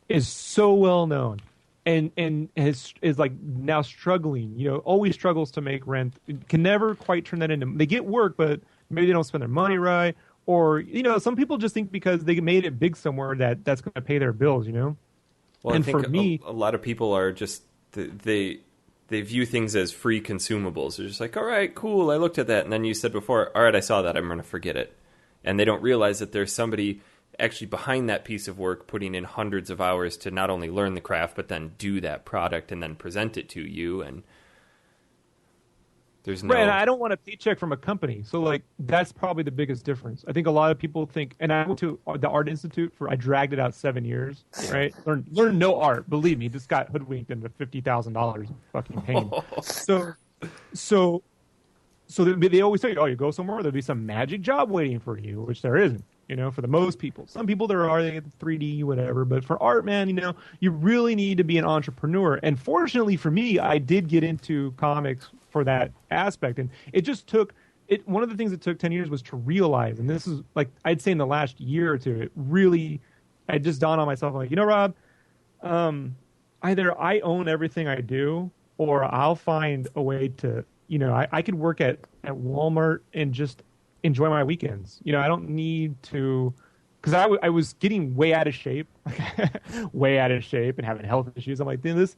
S4: Is so well known, and is like now struggling. Always struggles to make rent. Can never quite turn that into. They get work, but maybe they don't spend their money right. Or some people just think because they made it big somewhere that's going to pay their bills.
S1: Well,
S4: and
S1: I think
S4: for me,
S1: a lot of people are just they view things as free consumables. They're just like, all right, cool, I looked at that, and then you said before, all right, I saw that, I'm going to forget it, and they don't realize that there's somebody actually behind that piece of work putting in hundreds of hours to not only learn the craft but then do that product and then present it to you. And there's no
S4: right, and I don't want a paycheck from a company. So that's probably the biggest difference. I think a lot of people think, and I went to the Art Institute I dragged it out 7 years, right? Learn no art. Believe me, just got hoodwinked into $50,000 fucking pain. So they always say, oh, you go somewhere, there'll be some magic job waiting for you, which there isn't. For the most people. Some people there are, they get the 3D, whatever. But for art, man, you really need to be an entrepreneur. And fortunately for me, I did get into comics for that aspect. And it just took, one of the things that took 10 years was to realize, and this is I'd say in the last year or two, it really, I just dawned on myself, Rob, either I own everything I do, or I'll find a way to, I could work at Walmart and just enjoy my weekends. I don't need to, because I was getting way out of shape, and having health issues. I'm like, this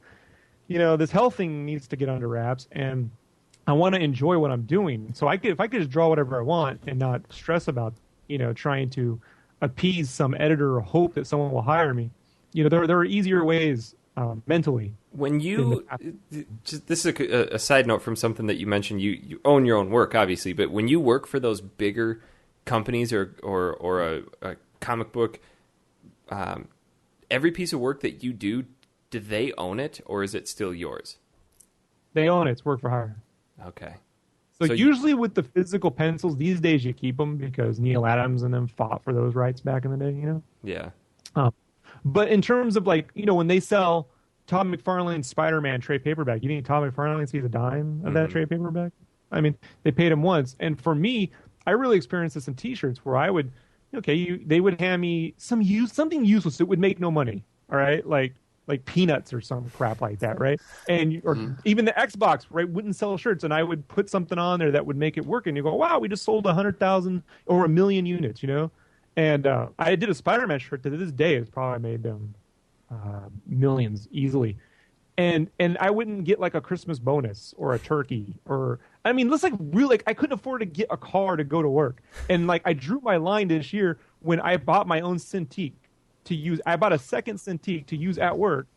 S4: health thing needs to get under wraps, and I want to enjoy what I'm doing. So if I could just draw whatever I want and not stress about, trying to appease some editor or hope that someone will hire me. There are easier ways mentally.
S1: When you, this is a side note from something that you mentioned. You own your own work, obviously, but when you work for those bigger companies or a comic book, every piece of work that you do they own it, or is it still yours?
S4: They own it. It's work for hire.
S1: Okay.
S4: So usually with the physical pencils, these days you keep them because Neil Adams and them fought for those rights back in the day.
S1: Yeah.
S4: But in terms of when they sell Todd McFarlane's Spider-Man trade paperback, you think Todd McFarlane sees a dime of that trade paperback? I mean, they paid him once. And for me, I really experienced this in T-shirts where I would, they would hand me something useless that would make no money. All right, like peanuts or some crap like that, right? And even the Xbox, right, wouldn't sell shirts, and I would put something on there that would make it work, and you go, wow, we just sold 100,000 or 1 million units, And I did a Spider-Man shirt that to this day has probably made them millions easily. And I wouldn't get a Christmas bonus or a turkey let's I couldn't afford to get a car to go to work. And I drew my line this year when I bought my own Cintiq to use. I bought a second Cintiq to use at work.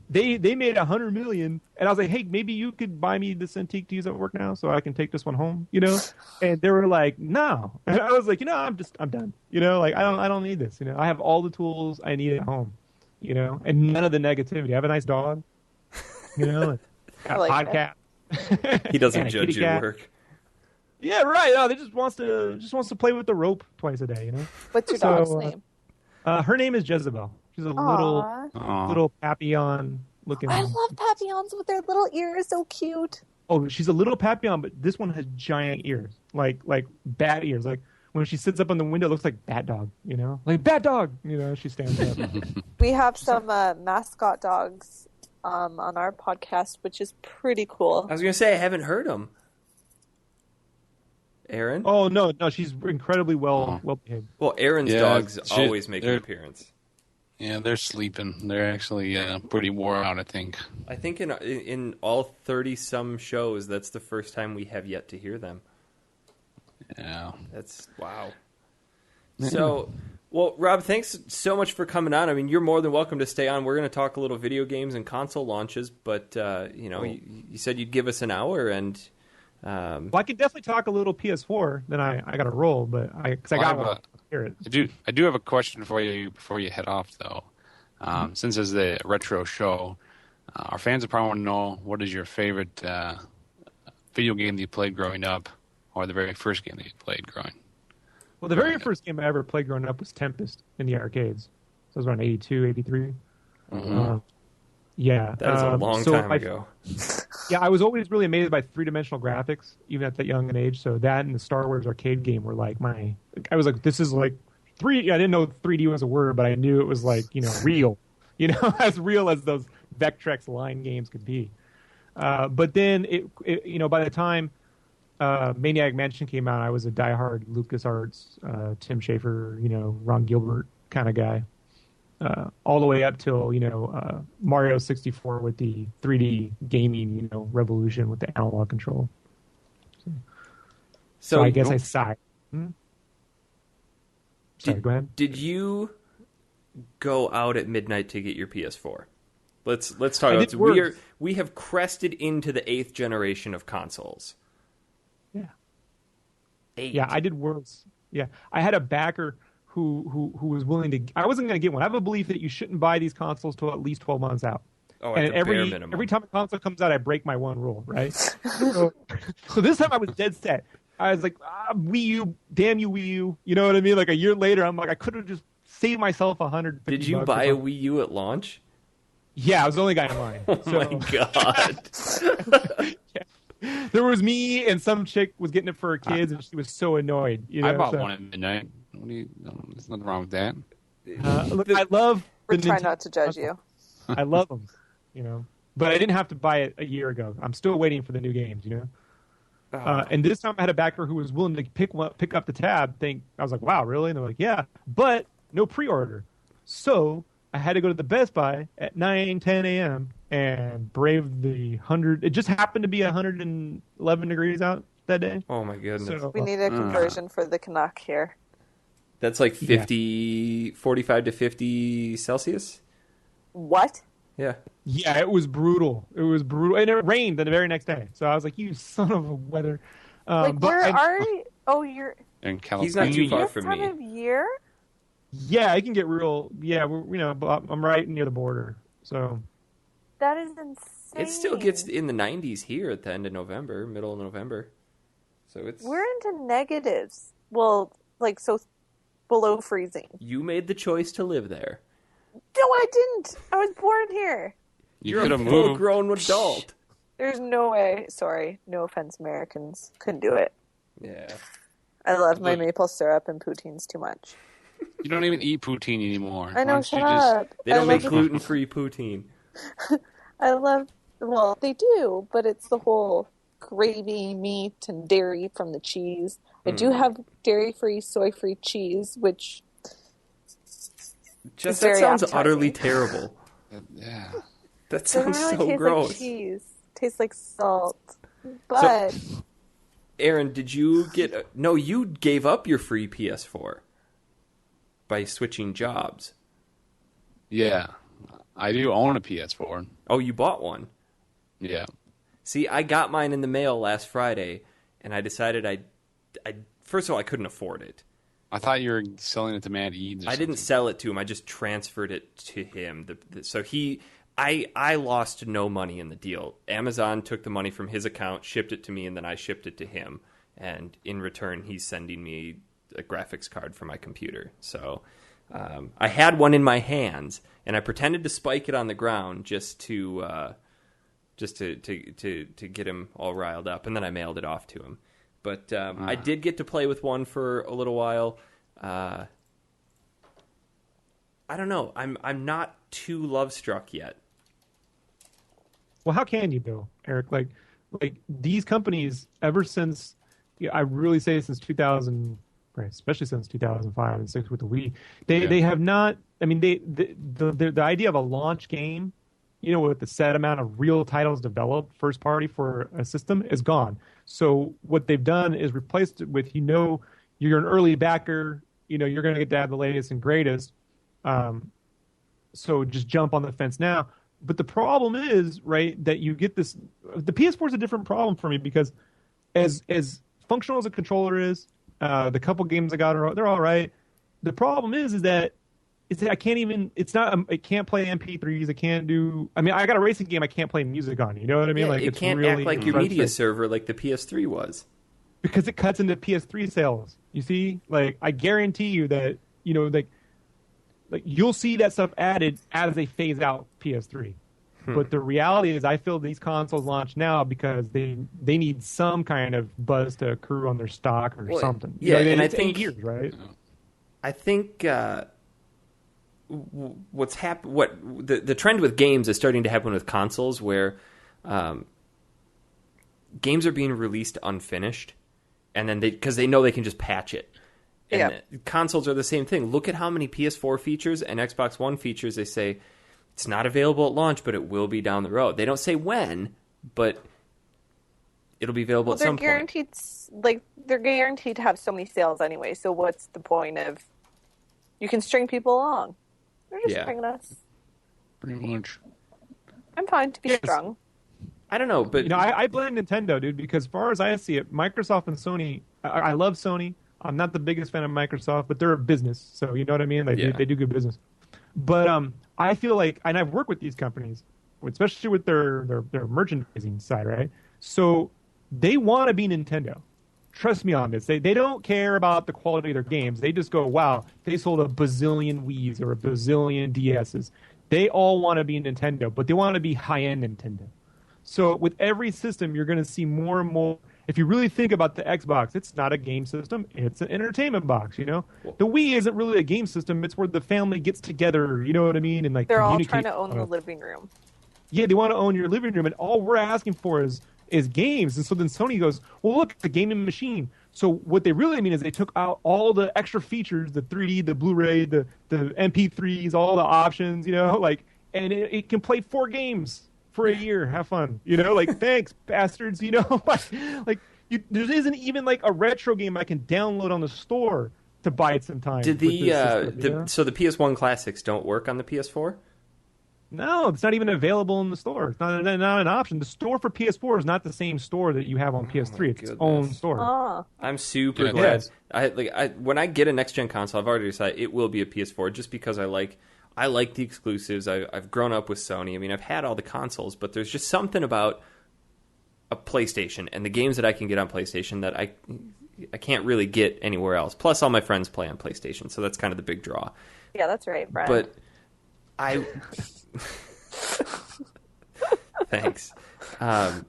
S4: They made 100 million, and I was like, hey, maybe you could buy me the Cintiq to use at work now so I can take this one home, And they were like, no. And I was like, I'm done. I don't need this. I have all the tools I need at home, and none of the negativity. I have a nice dog, got a podcast.
S1: He doesn't judge your work.
S4: Yeah, right. No, they just wants to play with the rope twice a day,
S3: What's your dog's name?
S4: Her name is Jezebel. She's a little papillon looking.
S3: I love papillons with their little ears, so cute.
S4: Oh, she's a little papillon, but this one has giant ears, like bat ears. Like when she sits up on the window, it looks like Bat Dog, like Bat Dog. She stands up.
S3: We have some mascot dogs on our podcast, which is pretty cool.
S1: I was going to say I haven't heard them. Aron?
S4: Oh no, she's incredibly well behaved.
S1: Well, Aron's dogs always make an appearance.
S2: Yeah, they're sleeping. They're actually pretty wore out, I think.
S1: I think in all 30-some shows, that's the first time we have yet to hear them.
S2: Yeah.
S1: That's wow. So, well, Rob, thanks so much for coming on. I mean, you're more than welcome to stay on. We're going to talk a little video games and console launches, but you said you'd give us an hour, and
S4: well, I could definitely talk a little PS4. Then I got to roll, but I got to hear it.
S2: I do have a question for you before you head off, though. Since it's the retro show, our fans will probably want to know, what is your favorite video game that you played growing up, or the very first game that you played growing?
S4: Well, the very first game I ever played growing up was Tempest in the arcades. So it was around 82, 83.
S2: Mm-hmm.
S4: Yeah.
S1: That is a long time ago.
S4: Yeah, I was always really amazed by three-dimensional graphics, even at that young an age. So that and the Star Wars arcade game were like I was like, this is like I didn't know 3D was a word, but I knew it was like, real. As real as those Vectrex line games could be. But then, by the time Maniac Mansion came out, I was a diehard LucasArts, Tim Schafer, Ron Gilbert kind of guy. All the way up till, Mario 64 with the 3D gaming, revolution with the analog control. So I guess I sighed. Sorry, go ahead.
S1: Did you go out at midnight to get your PS4? Let's talk about this. We have crested into the 8th generation of consoles.
S4: Yeah.
S1: 8.
S4: Yeah, I did worse. Yeah, I had a backer who was willing to. I wasn't going to get one. I have a belief that you shouldn't buy these consoles till at least 12 months out.
S1: Oh,
S4: and
S1: at the bare minimum.
S4: Every time a console comes out, I break my one rule, right? so this time I was dead set. I was like, Wii U, damn you, Wii U. You know what I mean? Like a year later, I'm like, I could have just saved myself $150.
S1: Did you buy a Wii U at launch?
S4: Yeah, I was the only guy in line.
S1: Oh my god!
S4: Yeah. There was me and some chick was getting it for her kids, and she was so annoyed.
S2: I bought one at midnight. There's nothing wrong with that.
S4: Look, I love.
S3: We're trying not to judge you.
S4: I love them, but I didn't have to buy it a year ago. I'm still waiting for the new games, And this time I had a backer who was willing to pick up the tab. I was like, wow, really? And they're like, yeah, but no pre-order. So I had to go to the Best Buy at 9, 10 a.m. and brave the 100. It just happened to be 111 degrees out that day.
S1: Oh my goodness.
S3: So, we need a conversion for the Canuck here.
S1: That's like 45 to 50 Celsius?
S3: What?
S1: Yeah.
S4: Yeah, it was brutal. And it rained the very next day. So I was like, you son of a weather.
S3: Where are you? Oh, you're
S2: in California.
S1: He's not too far from me.
S3: This time of year?
S4: Yeah, it can get real. Yeah, I'm right near the border. So
S3: that is insane.
S1: It still gets in the 90s here at the end of November, middle of November. So
S3: we're into negatives. Well, so below freezing.
S1: You made the choice to live there.
S3: No, I didn't. I was born here.
S1: You're a full-grown adult.
S3: There's no way. Sorry, no offense, Americans. Couldn't do it.
S1: Yeah.
S3: I love my maple syrup and poutines too much.
S2: You don't even eat poutine anymore.
S3: I know, shut up.
S1: They don't make gluten-free poutine.
S3: Well, they do, but it's the whole gravy, meat, and dairy from the cheese. I do have dairy-free, soy-free cheese, which
S1: that sounds utterly terrible.
S2: Yeah.
S1: That sounds
S3: really
S1: so gross.
S3: Like cheese. Tastes like salt. But
S1: Aron, did you get... No, you gave up your free PS4 by switching jobs.
S2: Yeah. I do own a PS4.
S1: Oh, you bought one?
S2: Yeah.
S1: See, I got mine in the mail last Friday, and I decided I first of all, I couldn't afford it.
S2: I thought you were selling it to Matt Eads or
S1: I didn't sell it to him. I just transferred it to him. So I lost no money in the deal. Amazon took the money from his account, shipped it to me, and then I shipped it to him. And in return, he's sending me a graphics card for my computer. So I had one in my hands, and I pretended to spike it on the ground just to get him all riled up, and then I mailed it off to him. But I did get to play with one for a little while. I don't know. I'm not too love struck yet.
S4: Well, how can you, Bill? Eric, like these companies, ever since I really say since 2000, right, especially since 2005 and 6 with the Wii, they have not. I mean, the idea of a launch game, with the set amount of real titles developed first party for a system is gone. So what they've done is replaced it with, you're an early backer, you're going to get to have the latest and greatest. So just jump on the fence now. But the problem is, right, that you get this. The PS4 is a different problem for me because as functional as a controller is, the couple games I got they're all right. The problem is that I can't even. It's not. It can't play MP3s. It can't do. I mean, I got a racing game I can't play music on. You know what I mean?
S1: Yeah,
S4: like
S1: it
S4: it's
S1: can't
S4: really
S1: act like your media server like the PS3 was.
S4: Because it cuts into PS3 sales. You see, like I guarantee you that like you'll see that stuff added as they phase out PS3. But the reality is, I feel these consoles launch now because they need some kind of buzz to accrue on their stock or something.
S1: Yeah, and I
S4: think
S1: think
S4: 8 years, right?
S1: I think what's happened, the trend with games is starting to happen with consoles, where games are being released unfinished, and then because they know they can just patch it. And consoles are the same thing. Look at how many PS4 features and Xbox One features they say it's not available at launch, but it will be down the road. They don't say when, but it'll be available at some point.
S3: They're guaranteed to have so many sales anyway. So what's the point of? You can string people along. They're just stringing us.
S2: Pretty much.
S3: I'm fine to be strung.
S1: I don't know, but
S4: I blame Nintendo, dude, because as far as I see it, Microsoft and Sony. I love Sony. I'm not the biggest fan of Microsoft, but they're a business, so you know what I mean. They do good business. But I feel like, and I've worked with these companies, especially with their merchandising side, right? So they want to be Nintendo. Trust me on this. They don't care about the quality of their games. They just go, wow, they sold a bazillion Wiis or a bazillion DSs. They all want to be Nintendo, but they want to be high-end Nintendo. So with every system, you're going to see more and more. If you really think about the Xbox, it's not a game system. It's an entertainment box, The Wii isn't really a game system. It's where the family gets together, you know what I mean? And
S3: they're all trying to own the living room.
S4: Yeah, they want to own your living room, and all we're asking for is games. And so then Sony goes, well, look, it's a gaming machine. So what they really mean is they took out all the extra features, the 3D, the Blu-ray, the MP3s, all the options, and it can play 4 games for a year. Have fun, thanks, bastards, there isn't even like a retro game I can download on the store to buy it sometime.
S1: Did so the PS1 classics don't work on the PS4?
S4: No, it's not even available in the store. It's not an option. The store for PS4 is not the same store that you have on PS3. It's its own store.
S3: Oh.
S1: I'm super glad. When I get a next gen console, I've already decided it will be a PS4 just because I like the exclusives. I've grown up with Sony. I mean, I've had all the consoles, but there's just something about a PlayStation and the games that I can get on PlayStation that I can't really get anywhere else. Plus, all my friends play on PlayStation, so that's kind of the big draw.
S3: Yeah, that's right, Brad.
S1: But thanks. I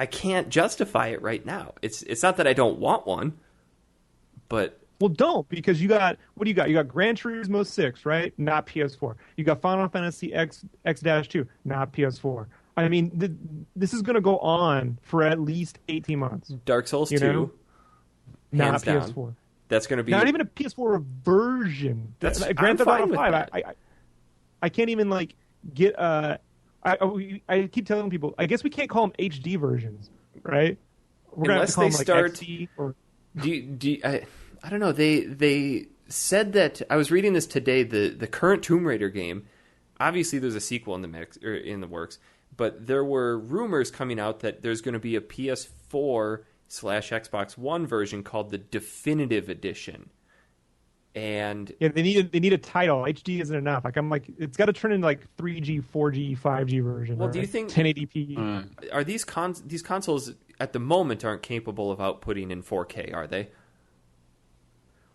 S1: can't justify it right now. It's not that I don't want one, but.
S4: Well, don't, because you got, what do you got? You got Gran Turismo 6, right? Not PS4. You got Final Fantasy X-2, not PS4. I mean, this is going to go on for at least 18 months.
S1: Get Souls 2,
S4: not PS4.
S1: Down. That's going to be...
S4: Not even a PS4 version. Grand Theft Auto 5, I can't even, get... I keep telling people, I guess we can't call them HD versions, right? We're going to have to call them, XD or...
S1: I don't know. They said that, I was reading this today, the current Tomb Raider game, obviously there's a sequel in the mix or in the works, but there were rumors coming out that there's going to be a PS4/Xbox One version called the Definitive Edition. And
S4: they need a title. HD isn't enough. It's got to turn into 3G, 4G, 5G version.
S1: Well, do you think
S4: 1080p?
S1: Are these consoles at the moment aren't capable of outputting in 4K? Are they?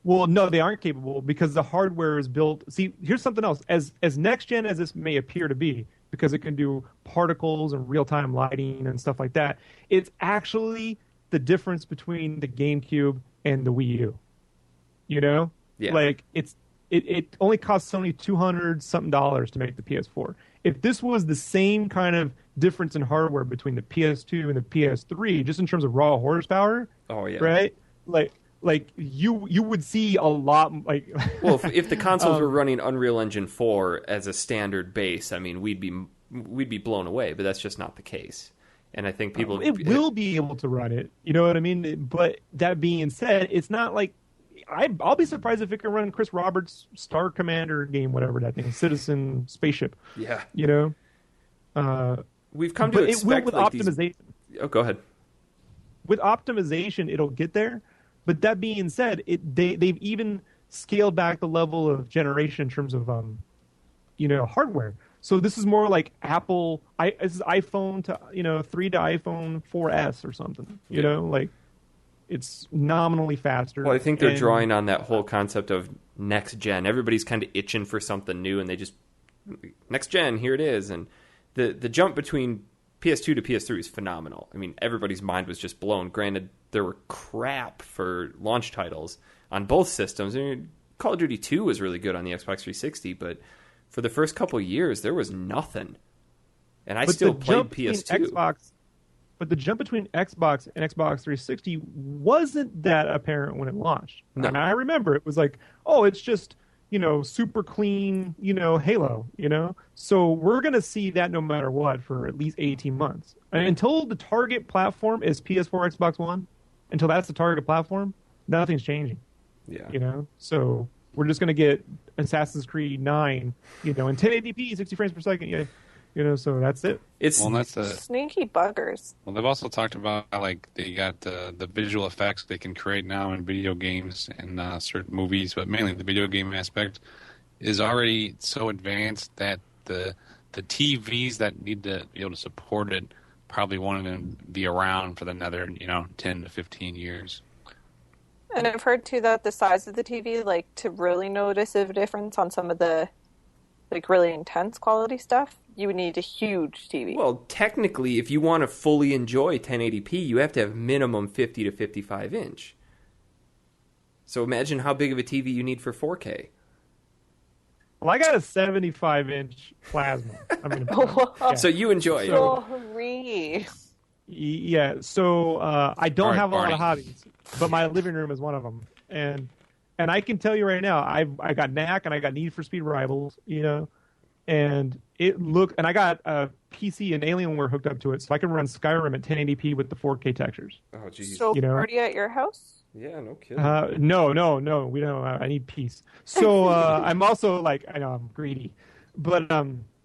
S4: Well, no, they aren't capable because the hardware is built. See, here's something else. As next gen as this may appear to be, because it can do particles and real time lighting and stuff like that, it's actually the difference between the GameCube and the Wii U. Yeah. It only costs Sony $200 something to make the PS4. If this was the same kind of difference in hardware between the PS2 and the PS3, just in terms of raw horsepower,
S1: oh yeah,
S4: right? like you would see a lot like.
S1: Well, if the consoles were running Unreal Engine 4 as a standard base, I mean, we'd be blown away. But that's just not the case. And I think people
S4: it will be able to run it. You know what I mean? But that being said, it's not like I'll be surprised if it can run Chris Roberts' Star Commander game, whatever that thing, Citizen Spaceship.
S1: Yeah,
S4: you know.
S1: We've come to expect
S4: it will with
S1: like
S4: optimization.
S1: Oh, go ahead.
S4: With optimization, it'll get there. But that being said, they've even scaled back the level of generation in terms of hardware. So this is more like Apple. This is iPhone to 3 to iPhone 4S or something. You know, like it's nominally faster.
S1: Well, I think they're drawing on that whole concept of next gen. Everybody's kind of itching for something new, and they just next gen. Here it is, and the jump between PS2 to PS3 is phenomenal. I mean, everybody's mind was just blown. Granted, there were crap for launch titles on both systems. I mean, Call of Duty 2 was really good on the Xbox 360, but for the first couple of years, there was nothing. And I still played PS2.
S4: But the jump between Xbox and Xbox 360 wasn't that apparent when it launched.
S1: No.
S4: And I remember it was like, oh, it's just, super clean, Halo, So we're going to see that no matter what for at least 18 months. And until the target platform is PS4, Xbox One, until that's the target platform, nothing's changing.
S1: Yeah.
S4: So we're just going to get Assassin's Creed 9, in 1080p, 60 frames per second. Yeah. So that's it.
S2: That's
S3: sneaky buggers.
S2: Well, they've also talked about like they got the visual effects they can create now in video games and certain movies, but mainly the video game aspect is already so advanced that the TVs that need to be able to support it probably won't even be around for another 10 to 15 years.
S3: And I've heard too that the size of the TV, like to really notice a difference on some of the like really intense quality stuff, you would need a huge TV.
S1: Well, technically, if you want to fully enjoy 1080p, you have to have minimum 50 to 55 inch. So imagine how big of a TV you need for 4K.
S4: Well, I got a 75-inch plasma. I mean,
S1: yeah. So you enjoy
S3: it.
S4: Yeah, so I don't have a lot
S2: Barney.
S4: of hobbies, but my living room is one of them. And I can tell you right now, I got Knack and I got Need for Speed Rivals, and and I got a PC and Alienware hooked up to it, so I can run Skyrim at 1080p with the 4K textures.
S1: Oh, jeez.
S3: So party at your house?
S1: Yeah, no kidding.
S4: No, we don't. I need peace. So I'm also like, I know I'm greedy, but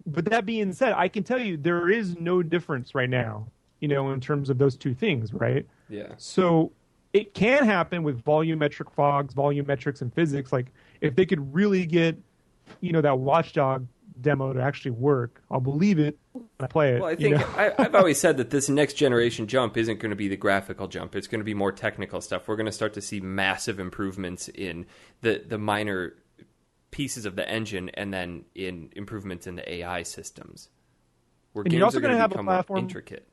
S4: that being said, I can tell you there is no difference right now, in terms of those two things, right?
S1: Yeah.
S4: So it can happen with volumetric fogs, volumetrics, and physics. Like if they could really get, that Watchdog demo to actually work, I'll believe it when I play it.
S1: Well, I think I've always said that this next generation jump isn't going to be the graphical jump. It's going to be more technical stuff. We're going to start to see massive improvements in the minor pieces of the engine, and then in improvements in the AI systems. Where
S4: and
S1: games
S4: you're also
S1: are going to
S4: have
S1: become
S4: a platform,
S1: more intricate.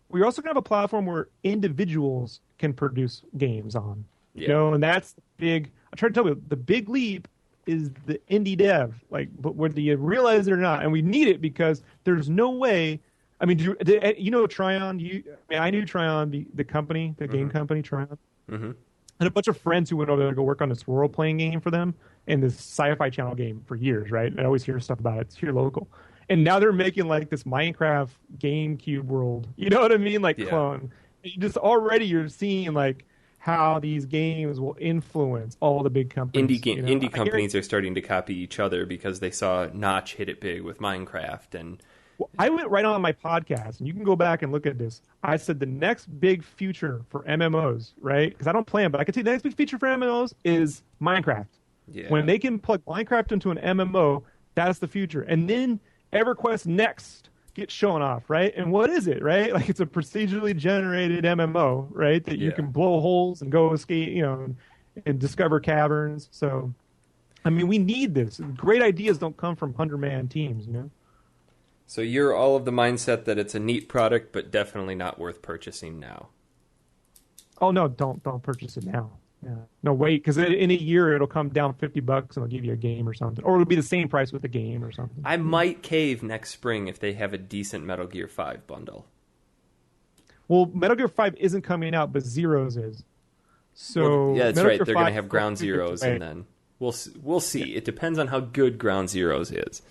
S4: We're also going to have a platform where individuals can produce games on.
S1: Yeah.
S4: And that's big. I try to tell you, the big leap is the indie dev, but whether you realize it or not, and we need it because there's no way. I mean, Tryon? I knew Tryon, the company, the game company, Tryon. Mm-hmm. I had a bunch of friends who went over there to go work on this role-playing game for them and this Sci-Fi Channel game for years, right? I always hear stuff about it. It's here local. And now they're making like this Minecraft GameCube world. You know what I mean? Clone. And you're seeing like how these games will influence all the big companies.
S1: Indie companies are starting to copy each other because they saw Notch hit it big with Minecraft. And
S4: I went right on my podcast, and you can go back and look at this. I said the next big future for MMOs, right? Because I don't play them, but I can tell you the next big feature for MMOs is Minecraft.
S1: Yeah.
S4: When they can plug Minecraft into an MMO, that's the future. And then EverQuest Next gets shown off, right? And what is it, right? Like it's a procedurally generated MMO, right? That you can blow holes and go escape, and discover caverns. So, I mean, we need this. Great ideas don't come from 100-man teams,
S1: So you're all of the mindset that it's a neat product, but definitely not worth purchasing now.
S4: Oh no, don't purchase it now. Yeah. No, wait, because in a year it'll come down $50 and they'll give you a game or something, or it'll be the same price with the game or something.
S1: I might cave next spring if they have a decent Metal Gear 5 bundle.
S4: Well, Metal Gear 5 isn't coming out, but Zero's is. So
S1: yeah, that's
S4: Metal
S1: right.
S4: Gear
S1: They're going to
S4: 5
S1: have Ground
S4: is
S1: Zeroes, and then we'll see. It depends on how good Ground Zeroes is.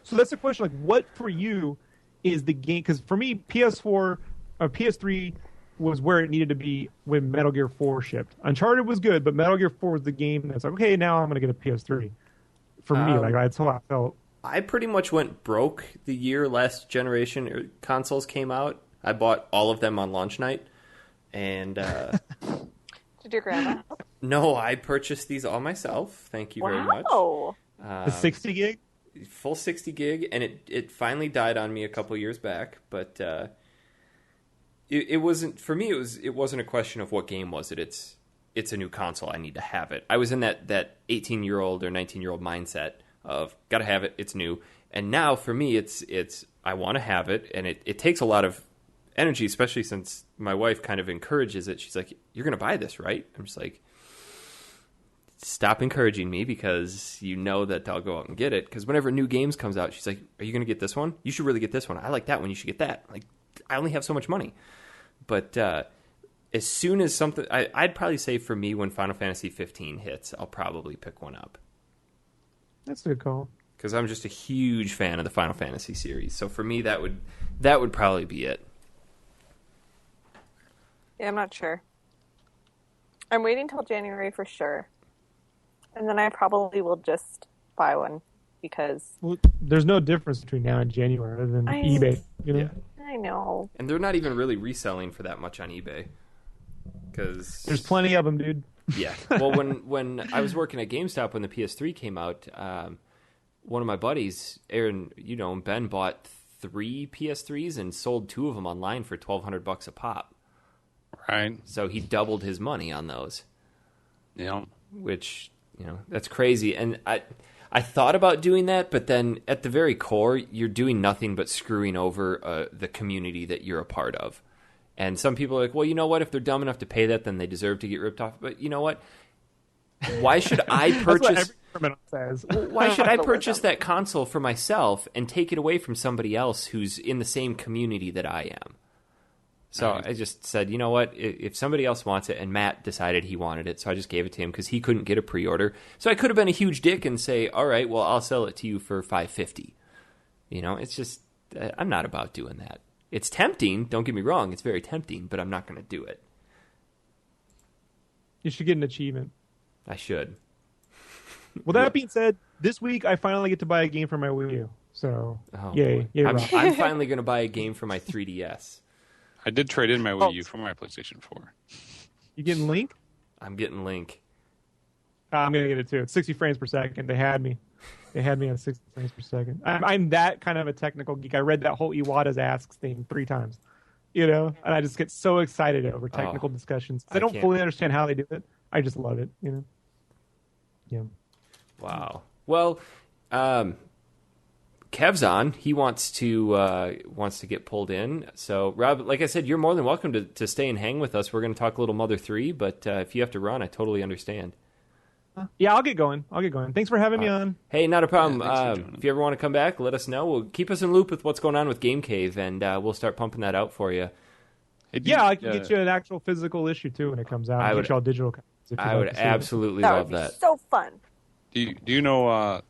S4: So that's the question. Like, what for you is the game? Because for me, PS4 or PS3 was where it needed to be when Metal Gear 4 shipped. Uncharted was good, but Metal Gear 4 was the game that's like, okay, now I'm going to get a PS3. For me, like that's how I felt.
S1: I pretty much went broke the year last generation consoles came out. I bought all of them on launch night, and
S3: Did your grandma?
S1: no, I purchased these all myself. Thank you very much.
S3: Wow.
S4: The 60 gig.
S1: Full 60 gig, and it finally died on me a couple years back, but it wasn't for me. It wasn't a question of what game was it. It's a new console. I need to have it. I was in that 18-year-old or 19-year-old mindset of gotta have it. It's new, and now for me, it's I want to have it, and it takes a lot of energy, especially since my wife kind of encourages it. She's like, "You're gonna buy this, right?" I'm just like, stop encouraging me because you know that I'll go out and get it. Because whenever new games comes out, she's like, "Are you going to get this one? You should really get this one. I like that one. You should get that." Like, I only have so much money, but as soon as something, I'd probably say for me, when Final Fantasy 15 hits, I'll probably pick one up.
S4: That's a good call.
S1: Because I'm just a huge fan of the Final Fantasy series. So for me, that would probably be it.
S3: Yeah, I'm not sure. I'm waiting till January for sure. And then I probably will just buy one because...
S4: Well, there's no difference between now and January other than eBay. You know?
S1: Yeah.
S3: I know.
S1: And they're not even really reselling for that much on eBay. Because
S4: there's plenty of them, dude.
S1: Yeah. Well, when I was working at GameStop when the PS3 came out, one of my buddies, Aron, Ben, bought 3 PS3s and sold 2 of them online for $1,200 a pop.
S2: Right.
S1: So he doubled his money on those.
S2: Yeah.
S1: Which, that's crazy. And I thought about doing that, but then at the very core, you're doing nothing but screwing over the community that you're a part of. And some people are like, well, you know what? If they're dumb enough to pay that, then they deserve to get ripped off. But you know what? Why should I purchase?
S4: That's what every criminal says.
S1: Why should I purchase that console for myself and take it away from somebody else who's in the same community that I am? So I just said, you know what? If somebody else wants it, and Matt decided he wanted it, so I just gave it to him because he couldn't get a pre-order. So I could have been a huge dick and say, all right, well, I'll sell it to you for $550. It's just I'm not about doing that. It's tempting. Don't get me wrong. It's very tempting, but I'm not going to do it.
S4: You should get an achievement.
S1: I should.
S4: Well, that being said, this week I finally get to buy a game for my Wii U. So, yay.
S1: I'm finally going to buy a game for my 3DS.
S2: I did trade in my Wii U for my PlayStation 4.
S4: You getting Link?
S1: I'm getting Link.
S4: I'm going to get it too. It's 60 frames per second. They had me. They had me on 60 frames per second. I'm that kind of a technical geek. I read that whole Iwata's Asks thing 3 times. And I just get so excited over technical discussions. I don't fully understand how they do it. I just love it, Yeah.
S1: Wow. Well, Kev's on. He wants to get pulled in. So, Rob, like I said, you're more than welcome to stay and hang with us. We're going to talk a little Mother 3, but if you have to run, I totally understand.
S4: Yeah, I'll get going. Thanks for having me on.
S1: Hey, not a problem. If you ever want to come back, let us know. We'll keep us in loop with what's going on with Game Cave, and we'll start pumping that out for you.
S4: I can get you an actual physical issue, too, when it comes out. Get you all digital copies.
S1: I would absolutely love that.
S3: That would be so fun.
S2: Do you know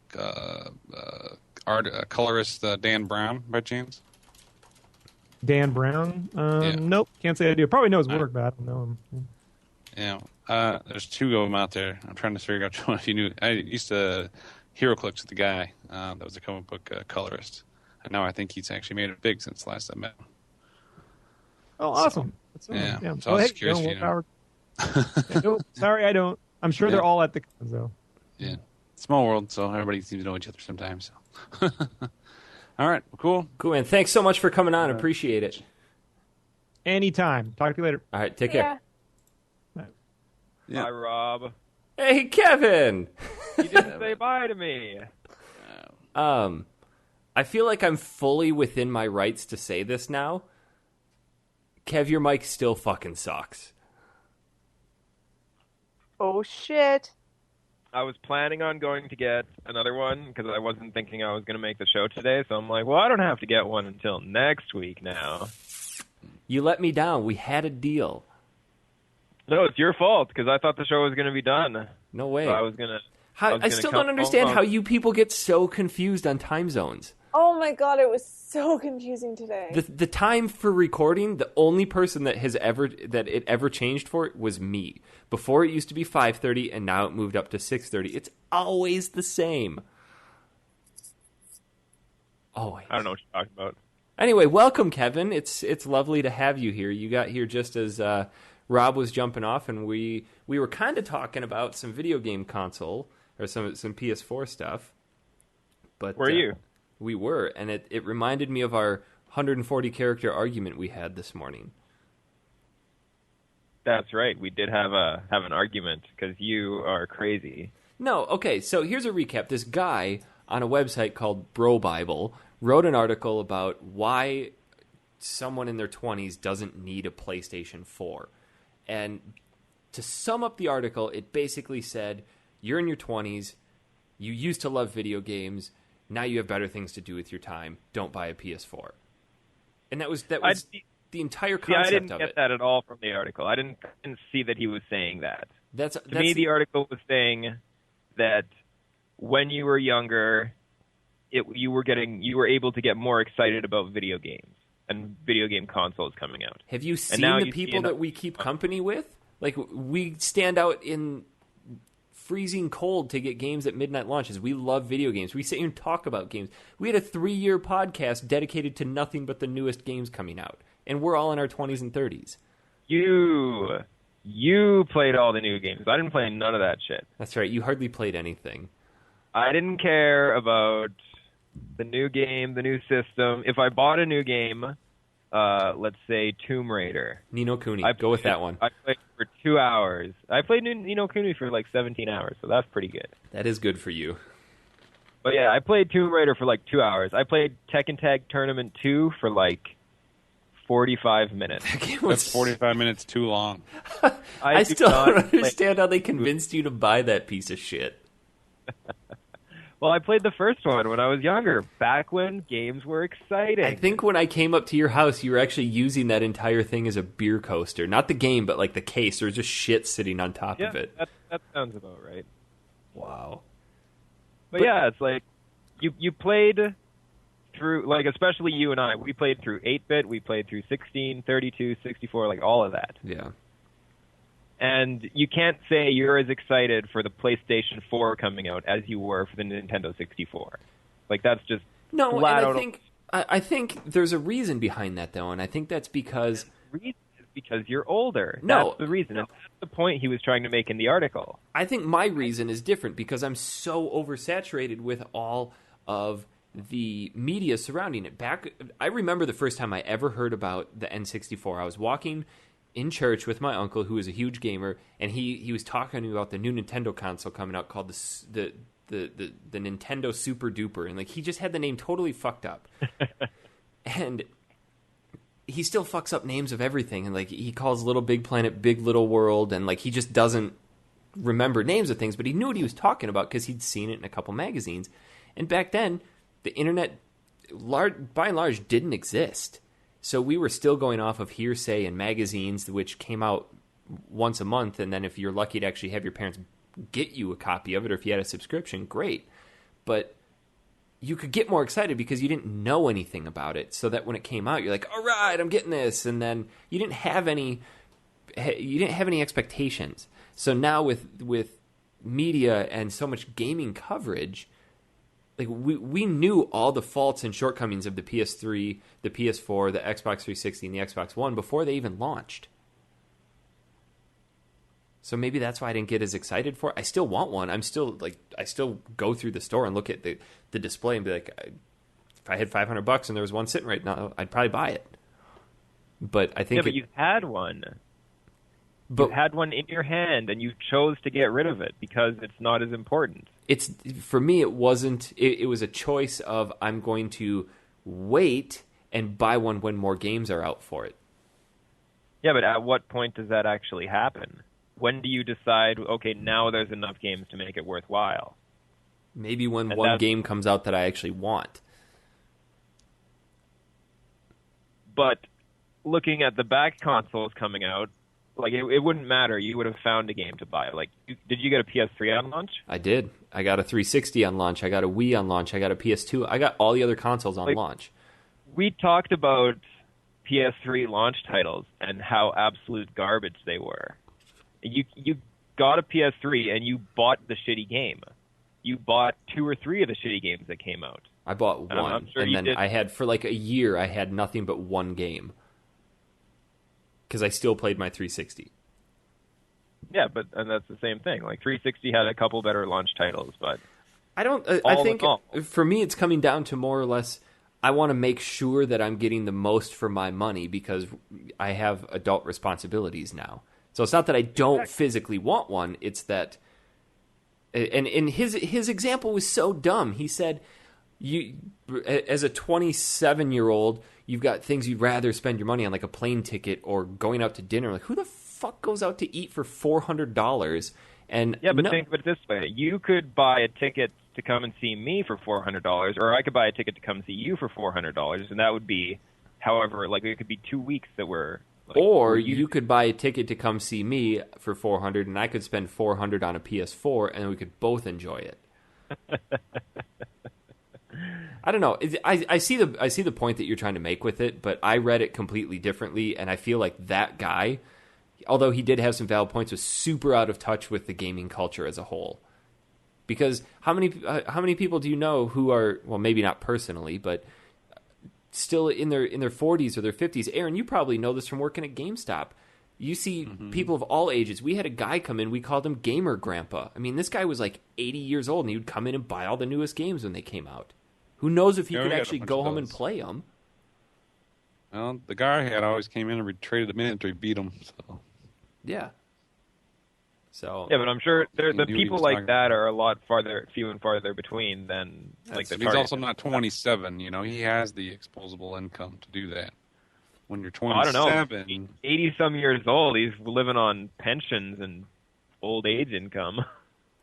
S2: colorist Dan Brown by chance?
S4: Dan Brown? Nope, can't say I do. Probably know his work, but I don't know him.
S2: Yeah, there's 2 of them out there. I'm trying to figure out one if you knew. I used to HeroClix with the guy that was a comic book colorist, and now I think he's actually made it big since last I met him.
S4: Oh, awesome!
S2: So I was curious.
S4: Nope, sorry, I don't. I'm sure they're all at the cons, though.
S2: Yeah, small world, so everybody seems to know each other sometimes. So. All right, well,
S1: cool, man. Thanks so much for coming on. Appreciate it.
S4: Anytime. Talk to you later.
S1: All right, take care.
S5: Yeah. Hi, Rob.
S1: Hey, Kevin.
S5: You didn't say bye to me.
S1: I feel like I'm fully within my rights to say this now. Kev, your mic still fucking sucks.
S3: Oh, shit.
S5: I was planning on going to get another one because I wasn't thinking I was going to make the show today. So I'm like, well, I don't have to get one until next week now.
S1: You let me down. We had a deal.
S5: No, it's your fault because I thought the show was going to be done.
S1: No way.
S5: So I was gonna.
S1: I still don't understand how you people get so confused on time zones.
S3: Oh my god, it was so confusing today.
S1: The time for recording, the only person that it ever changed for was me. Before it used to be 5:30 and now it moved up to 6:30. It's always the same. Always.
S5: I don't know what you're talking about.
S1: Anyway, welcome, Kevin. It's lovely to have you here. You got here just as Rob was jumping off, and we were kind of talking about some video game console or some PS4 stuff. But
S5: were you?
S1: We were, and it reminded me of our 140 character argument we had this morning.
S5: That's right. We did have an argument because you are crazy.
S1: No, okay. So here's a recap. This guy on a website called Bro Bible wrote an article about why someone in their 20s doesn't need a PlayStation 4. And to sum up the article, it basically said, you're in your 20s, you used to love video games, now you have better things to do with your time, don't buy a PS4. And that was the entire concept
S5: I didn't
S1: of
S5: get
S1: it.
S5: that at all from the article. I didn't see that he was saying that.
S1: To
S5: me, the article was saying that when you were younger, you were able to get more excited about video games and video game consoles coming out.
S1: Have you seen the people that we keep company with? Like, we stand out in freezing cold to get games at midnight launches. We love video games. We sit here and talk about games. We had a 3-year podcast dedicated to nothing but the newest games coming out. And we're all in our 20s and 30s.
S5: You played all the new games. I didn't play none of that shit.
S1: That's right. You hardly played anything.
S5: I didn't care about the new game, the new system. If I bought a new game, let's say Tomb Raider.
S1: Ni no Kuni. Go with that one.
S5: I played for 2 hours. I played Ni no Kuni for like 17 hours, so that's pretty good.
S1: That is good for you.
S5: But yeah, I played Tomb Raider for like 2 hours. I played Tekken Tag Tournament 2 for like 45 minutes.
S2: That's 45 minutes too long.
S1: I still don't understand how they convinced you to buy that piece of shit.
S5: Well, I played the first one when I was younger, back when games were exciting.
S1: I think when I came up to your house, you were actually using that entire thing as a beer coaster. Not the game, but like the case. There was just shit sitting on top of it.
S5: That sounds about right.
S1: Wow.
S5: But yeah, it's like you played through, like, especially you and I, we played through 8-bit, we played through 16, 32, 64, like all of that.
S1: Yeah.
S5: And you can't say you're as excited for the PlayStation 4 coming out as you were for the Nintendo 64. Like, that's just
S1: no.
S5: flat
S1: And
S5: out.
S1: I think there's a reason behind that, though, and I think that's because
S5: the reason is because you're older.
S1: No.
S5: That's the reason. And that's the point he was trying to make in the article.
S1: I think my reason is different because I'm so oversaturated with all of the media surrounding it. I remember the first time I ever heard about the N64. I was walking in church with my uncle, who was a huge gamer, and he was talking about the new Nintendo console coming out called the Nintendo Super Duper, and like he just had the name totally fucked up. And he still fucks up names of everything, and like he calls Little Big Planet Big Little World, and like he just doesn't remember names of things, but he knew what he was talking about because he'd seen it in a couple magazines. And back then, the internet, by and large, didn't exist. So we were still going off of hearsay and magazines, which came out once a month, and then if you're lucky to actually have your parents get you a copy of it, or if you had a subscription, great. But you could get more excited because you didn't know anything about it, so that when it came out, you're like, all right, I'm getting this, and then you didn't have any expectations. So now with media and so much gaming coverage, like we knew all the faults and shortcomings of the PS3, the PS4, the Xbox 360, and the Xbox One before they even launched. So maybe that's why I didn't get as excited for it. I still want one. I still go through the store and look at the display and be like, if I had $500 and there was one sitting right now, I'd probably buy it. But I think
S5: you had one. You had one in your hand, and you chose to get rid of it because it's not as important.
S1: It's for me. It wasn't. It was a choice of I'm going to wait and buy one when more games are out for it.
S5: Yeah, but at what point does that actually happen? When do you decide, okay, now there's enough games to make it worthwhile?
S1: Maybe when one game comes out that I actually want.
S5: But looking at the back consoles coming out, like it wouldn't matter. You would have found a game to buy. Like, did you get a PS3 on launch?
S1: I did. I got a 360 on launch. I got a Wii on launch. I got a PS2. I got all the other consoles on launch.
S5: We talked about PS3 launch titles and how absolute garbage they were. You got a PS3 and you bought the shitty game. You bought 2 or 3 of the shitty games that came out.
S1: I bought one,
S5: I'm sure
S1: and then
S5: did.
S1: I had for like a year. I had nothing but one game because I still played my 360.
S5: Yeah, and that's the same thing. Like 360 had a couple better launch titles, but
S1: I don't. I think for me, it's coming down to more or less. I want to make sure that I'm getting the most for my money because I have adult responsibilities now. So it's not that I don't physically want one. It's that, and his example was so dumb. He said, "You, as a 27-year-old, you've got things you'd rather spend your money on, like a plane ticket or going out to dinner. Like, who the fuck goes out to eat for $400?" And
S5: yeah, but think of it this way: you could buy a ticket to come and see me for $400, or I could buy a ticket to come see you for $400, and that would be, however, like it could be 2 weeks that were. Like,
S1: or you could buy a ticket to come see me for $400, and I could spend $400 on a PS4, and we could both enjoy it. I don't know. I see the point that you're trying to make with it, but I read it completely differently, and I feel like that guy, although he did have some valid points, was super out of touch with the gaming culture as a whole. Because how many people do you know who are, well, maybe not personally, but still in their 40s or their 50s? Aaron, you probably know this from working at GameStop. You see people of all ages. We had a guy come in, we called him Gamer Grandpa. I mean, this guy was like 80 years old, and he would come in and buy all the newest games when they came out. Who knows if he could actually go home and play them?
S2: Well, the guy had always came in and traded them in after he beat him. So.
S1: Yeah. So
S5: yeah, but I'm sure the people like that are a lot few and farther between than like the.
S2: He's also not 27. You know, he has the exposable income to do that. When you're 27,
S5: I don't know, 80-some years old, he's living on pensions and old age income.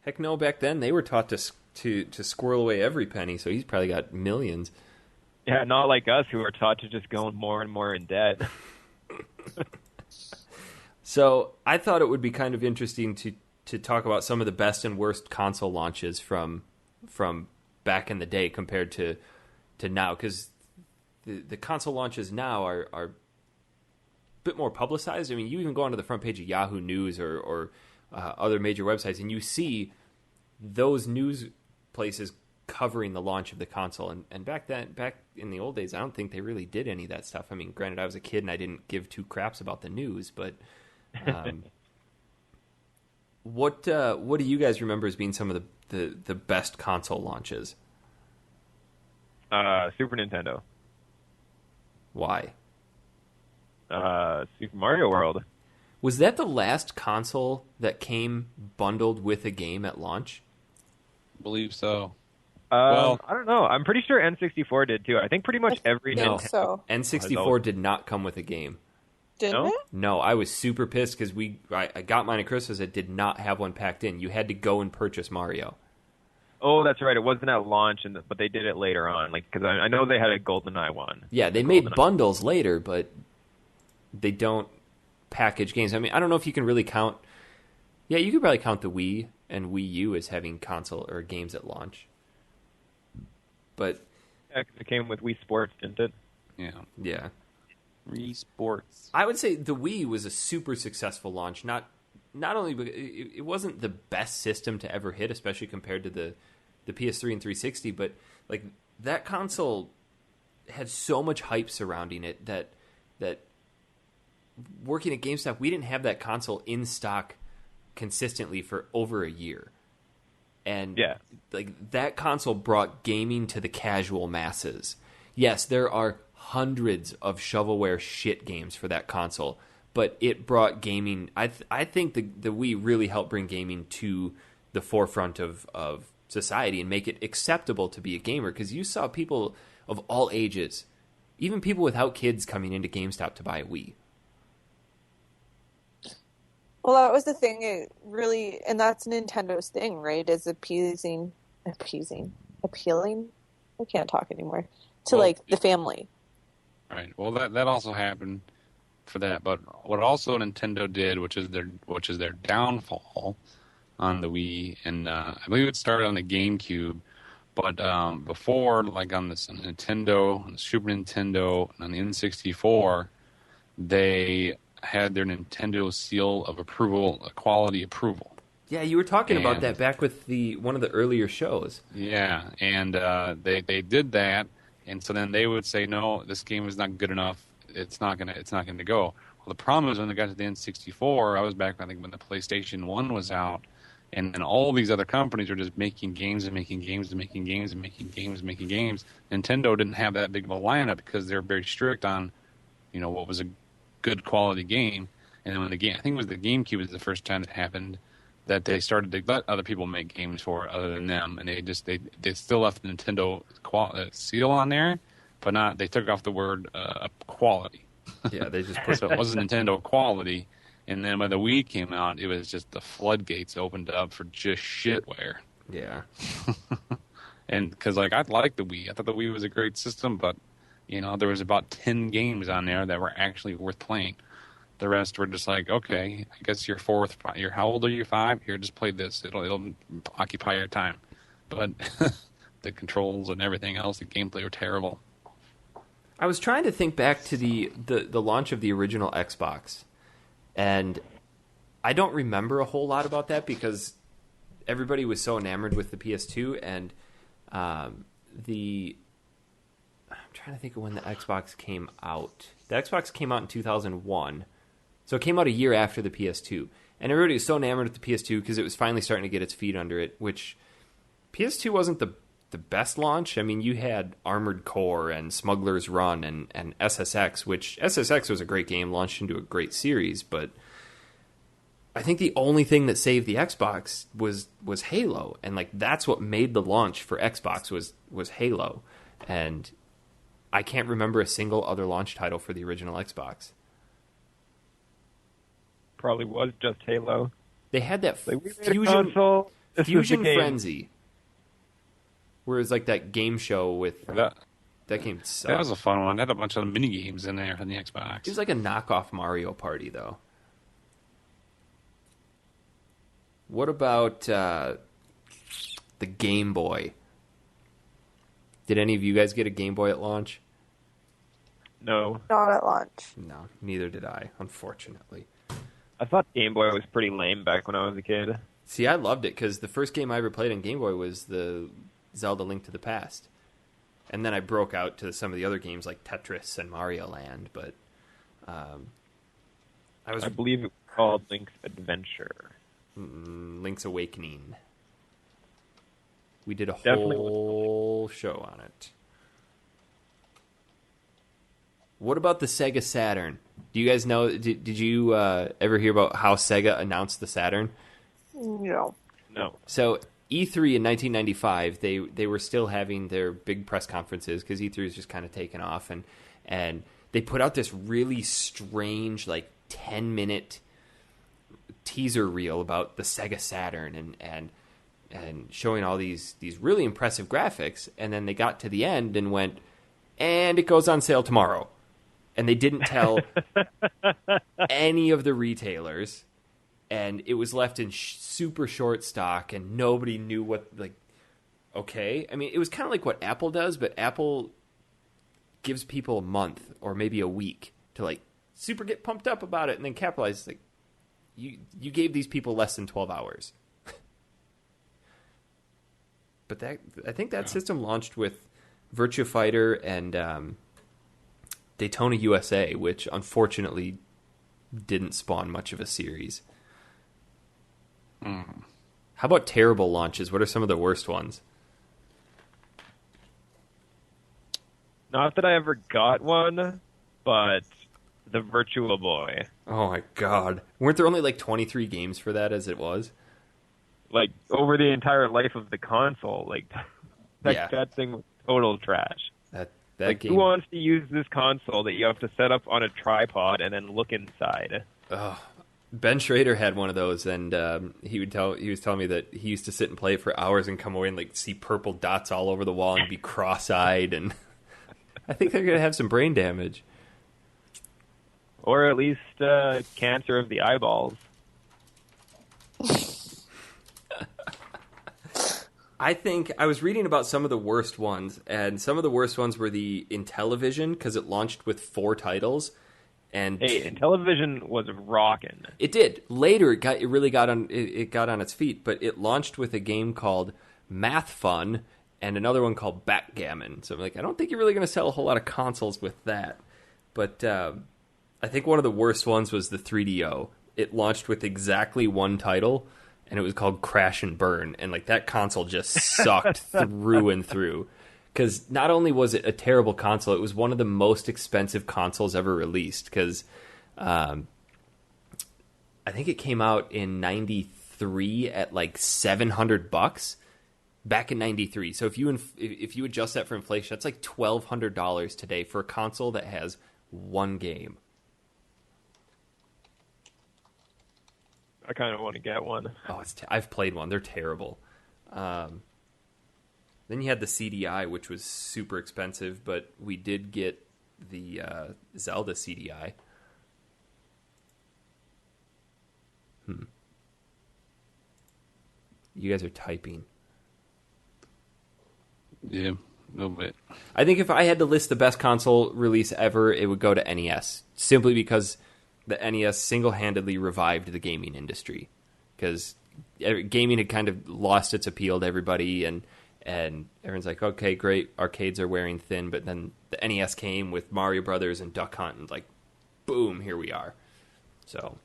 S1: Heck no, back then they were taught to squirrel away every penny, so he's probably got millions.
S5: Yeah, not like us who are taught to just go more and more in debt.
S1: So I thought it would be kind of interesting to talk about some of the best and worst console launches from back in the day compared to now, because the console launches now are a bit more publicized. I mean, you even go onto the front page of Yahoo News or other major websites, and you see those news places covering the launch of the console. And back in the old days, I don't think they really did any of that stuff. I mean, granted, I was a kid and I didn't give two craps about the news, but what do you guys remember as being some of the best console launches?
S5: Super Nintendo.
S1: Why?
S5: Super Mario World.
S1: Was that the last console that came bundled with a game at launch?
S2: I believe so.
S5: Well, I don't know. I'm pretty sure N64 did too. I think pretty much every
S1: No.
S5: Nintendo.
S3: So
S1: N64 did not come with a game.
S3: didn't
S5: No?
S3: it?
S1: No, I was super pissed because I got mine at Christmas. It did not have one packed in. You had to go and purchase Mario.
S5: Oh, that's right. It wasn't at launch, but they did it later on. Like, because I know they had a GoldenEye one.
S1: Yeah, they made bundles later, but they don't package games. I mean, I don't know if you can really count. Yeah, you could probably count the Wii and Wii U as having console or games at launch. But
S5: Yeah, 'cause it came with Wii Sports, didn't it?
S1: yeah,
S2: Wii Sports.
S1: I would say the Wii was a super successful launch. Not only because it wasn't the best system to ever hit, especially compared to the PS3 and 360, but like that console had so much hype surrounding it that working at GameStop, we didn't have that console in stock consistently for over a year. And like that console brought gaming to the casual masses. Yes, there are hundreds of shovelware shit games for that console, but it brought gaming. I think the Wii really helped bring gaming to the forefront of society and make it acceptable to be a gamer, because you saw people of all ages, even people without kids, coming into GameStop to buy a Wii.
S3: Well, that was the thing. It really, and that's Nintendo's thing, right? Is appealing. I can't talk anymore. To like the family.
S2: Right. Well, that also happened for that. But what also Nintendo did, which is their downfall on the Wii, and I believe it started on the GameCube, but before, like on the Nintendo, on the Super Nintendo, and on the N64, they had their Nintendo seal of approval, quality approval.
S1: Yeah, you were talking about that back with one of the earlier shows.
S2: Yeah, and they did that, and so then they would say, no, this game is not good enough. It's not gonna go. Well, the problem is when they got to the N64, I was back, I think, when the PlayStation 1 was out, and then all these other companies were just making games and making games and making games and making games and making games. Nintendo didn't have that big of a lineup because they're very strict on, what was a good quality game. And then when I think it was the GameCube was the first time it happened, that they started to let other people make games for other than them, and they still left the Nintendo seal on there, but they took off the word quality.
S1: Yeah, they just put
S2: so it wasn't Nintendo quality. And then when the Wii came out, it was just the floodgates opened up for just shitware.
S1: Yeah.
S2: And because I liked the Wii, I thought the Wii was a great system, but there was about 10 games on there that were actually worth playing. The rest were just like, okay, I guess you're how old are you? 5? Here, just play this. It'll occupy your time. But the controls and everything else, the gameplay were terrible.
S1: I was trying to think back to the launch of the original Xbox, and I don't remember a whole lot about that because everybody was so enamored with the PS2, and I'm trying to think of when the Xbox came out. The Xbox came out in 2001. So it came out a year after the PS2. And everybody was so enamored with the PS2 because it was finally starting to get its feet under it, which PS2 wasn't the best launch. I mean, you had Armored Core and Smuggler's Run and SSX, which SSX was a great game, launched into a great series, but I think the only thing that saved the Xbox was Halo. And that's what made the launch for Xbox was Halo. And I can't remember a single other launch title for the original Xbox.
S5: Probably was just Halo.
S1: They had that
S5: Fusion
S1: Frenzy, where it was that game show with that game sucked.
S2: That was a fun one. It had a bunch of mini games in there on the Xbox.
S1: It was like a knockoff Mario Party, though. What about the Game Boy? Did any of you guys get a Game Boy at launch?
S5: No.
S3: Not at launch.
S1: No, neither did I, unfortunately.
S5: I thought Game Boy was pretty lame back when I was a kid.
S1: See, I loved it because the first game I ever played on Game Boy was the Zelda Link to the Past. And then I broke out to some of the other games like Tetris and Mario Land, but
S5: I believe it was called Link's Adventure.
S1: Link's Awakening. We did a
S5: Definitely
S1: whole show on it. What about the Sega Saturn? Do you guys know? Did you ever hear about how Sega announced the Saturn?
S3: No.
S5: No.
S1: So E3 in 1995, they were still having their big press conferences because E3 is just kind of taken off, and they put out this really strange 10-minute teaser reel about the Sega Saturn and showing all these really impressive graphics, and then they got to the end and went, and it goes on sale tomorrow. And they didn't tell any of the retailers, and it was left in super short stock, and nobody knew what, okay. I mean, it was kind of like what Apple does, but Apple gives people a month or maybe a week to, super get pumped up about it and then capitalize. You gave these people less than 12 hours. But I think that system launched with Virtua Fighter and Daytona USA, which unfortunately didn't spawn much of a series. How about terrible launches? What are some of the worst ones?
S5: Not that I ever got one, but the Virtua Boy.
S1: Oh my god. Weren't there only 23 games for that as it was?
S5: Over the entire life of the console, that thing was total trash.
S1: That game.
S5: Who wants to use this console that you have to set up on a tripod and then look inside?
S1: Ben Schrader had one of those, and he was telling me that he used to sit and play it for hours and come away and see purple dots all over the wall and be cross-eyed, and I think they're gonna have some brain damage.
S5: or at least cancer of the eyeballs.
S1: I think I was reading about some of the worst ones, and some of the worst ones were the Intellivision because it launched with 4 titles. And
S5: hey, Intellivision was rocking.
S1: It did. Later, it really got on its feet, but it launched with a game called Math Fun and another one called Backgammon. So I'm like, I don't think you're really going to sell a whole lot of consoles with that. But I think one of the worst ones was the 3DO. It launched with exactly one title, and it was called Crash and Burn. And like that console just sucked through and through. Because not only was it a terrible console, it was one of the most expensive consoles ever released. Because I think it came out in '93 at like $700 back in '93. So if you adjust that for inflation, that's like $1,200 today for a console that has one game.
S5: I kind of want to get one.
S1: Oh, I've played one. They're terrible. Then you had the CDI, which was super expensive, but we did get the Zelda CDI. You guys are typing.
S2: Yeah, a little bit.
S1: I think if I had to list the best console release ever, it would go to NES. Simply because the NES single-handedly revived the gaming industry. Because gaming had kind of lost its appeal to everybody, and everyone's like, okay, great, arcades are wearing thin, but then the NES came with Mario Brothers and Duck Hunt, and like, boom, here we are. So,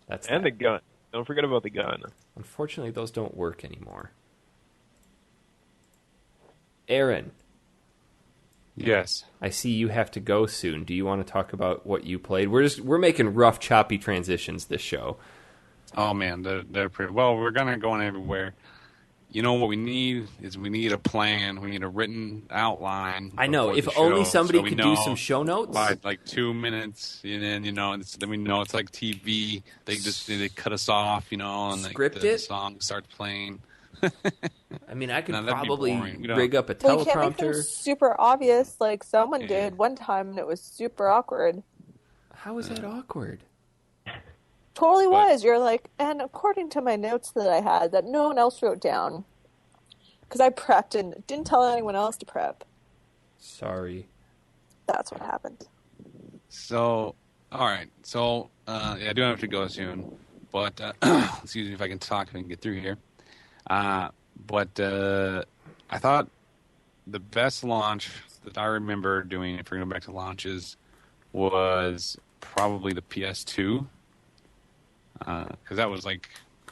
S1: that's
S5: and the gun. Don't forget about the gun.
S1: Unfortunately, those don't work anymore. Aron.
S2: Yes.
S1: I see you have to go soon. Do you want to talk about what you played? We're making rough, choppy transitions this show.
S2: Oh man, they're pretty well. We're gonna go on everywhere. You know what we need is we need a plan. We need a written outline.
S1: I know. If
S2: show,
S1: only somebody
S2: so
S1: could do some show notes.
S2: By like 2 minutes, and then then we know it's like TV. They cut us off, and
S1: Script
S2: like the
S1: it?
S2: song starts playing.
S1: I mean, I could
S2: No, that'd be
S1: probably
S2: boring.
S1: rig up a
S3: Well, you can't make them
S1: teleprompter.
S3: super obvious like someone
S2: Yeah.
S3: did one time, and it was super awkward.
S1: How is that awkward?
S3: Totally
S2: But-
S3: was. You're like, and according to my notes that I had that no one else wrote down, because I prepped and didn't tell anyone else to prep.
S1: Sorry.
S3: That's what happened.
S2: So, all right. So, I do have to go soon, but excuse me if I can talk if I can get through here. But I thought the best launch that I remember doing, if we're going back to launches, was probably the PS2, because that was like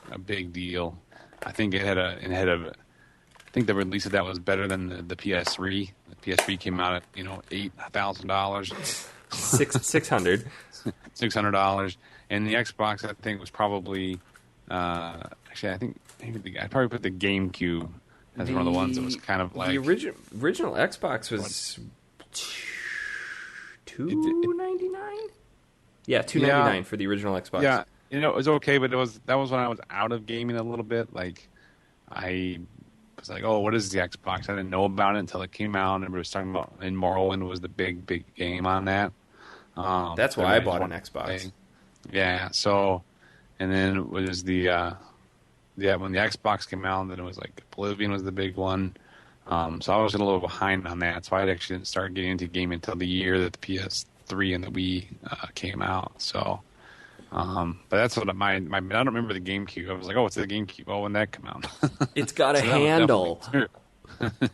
S2: a big deal. I think I think the release of that was better than the PS3. The PS3 came out at $8,000.
S1: $600.
S2: $600, and the Xbox I think was probably actually I think maybe I'd probably put the GameCube as one of the ones that was kind of like
S1: the original Xbox was $299. Yeah, $299 for the original Xbox.
S2: Yeah, it was okay, but that was when I was out of gaming a little bit. Like I was like, oh, what is the Xbox? I didn't know about it until it came out, and everybody was talking about. And Morrowind was the big game on that.
S1: That's why I bought an Xbox.
S2: Yeah, so, and then it was when the Xbox came out, then it was like Oblivion was the big one. So I was a little behind on that. So I actually didn't start getting into gaming until the year that the PS3 and the Wii came out. So, but that's what I don't remember the GameCube. I was like, oh, it's the GameCube. Oh, when that came out?
S1: It's got a
S2: So that one
S1: handle.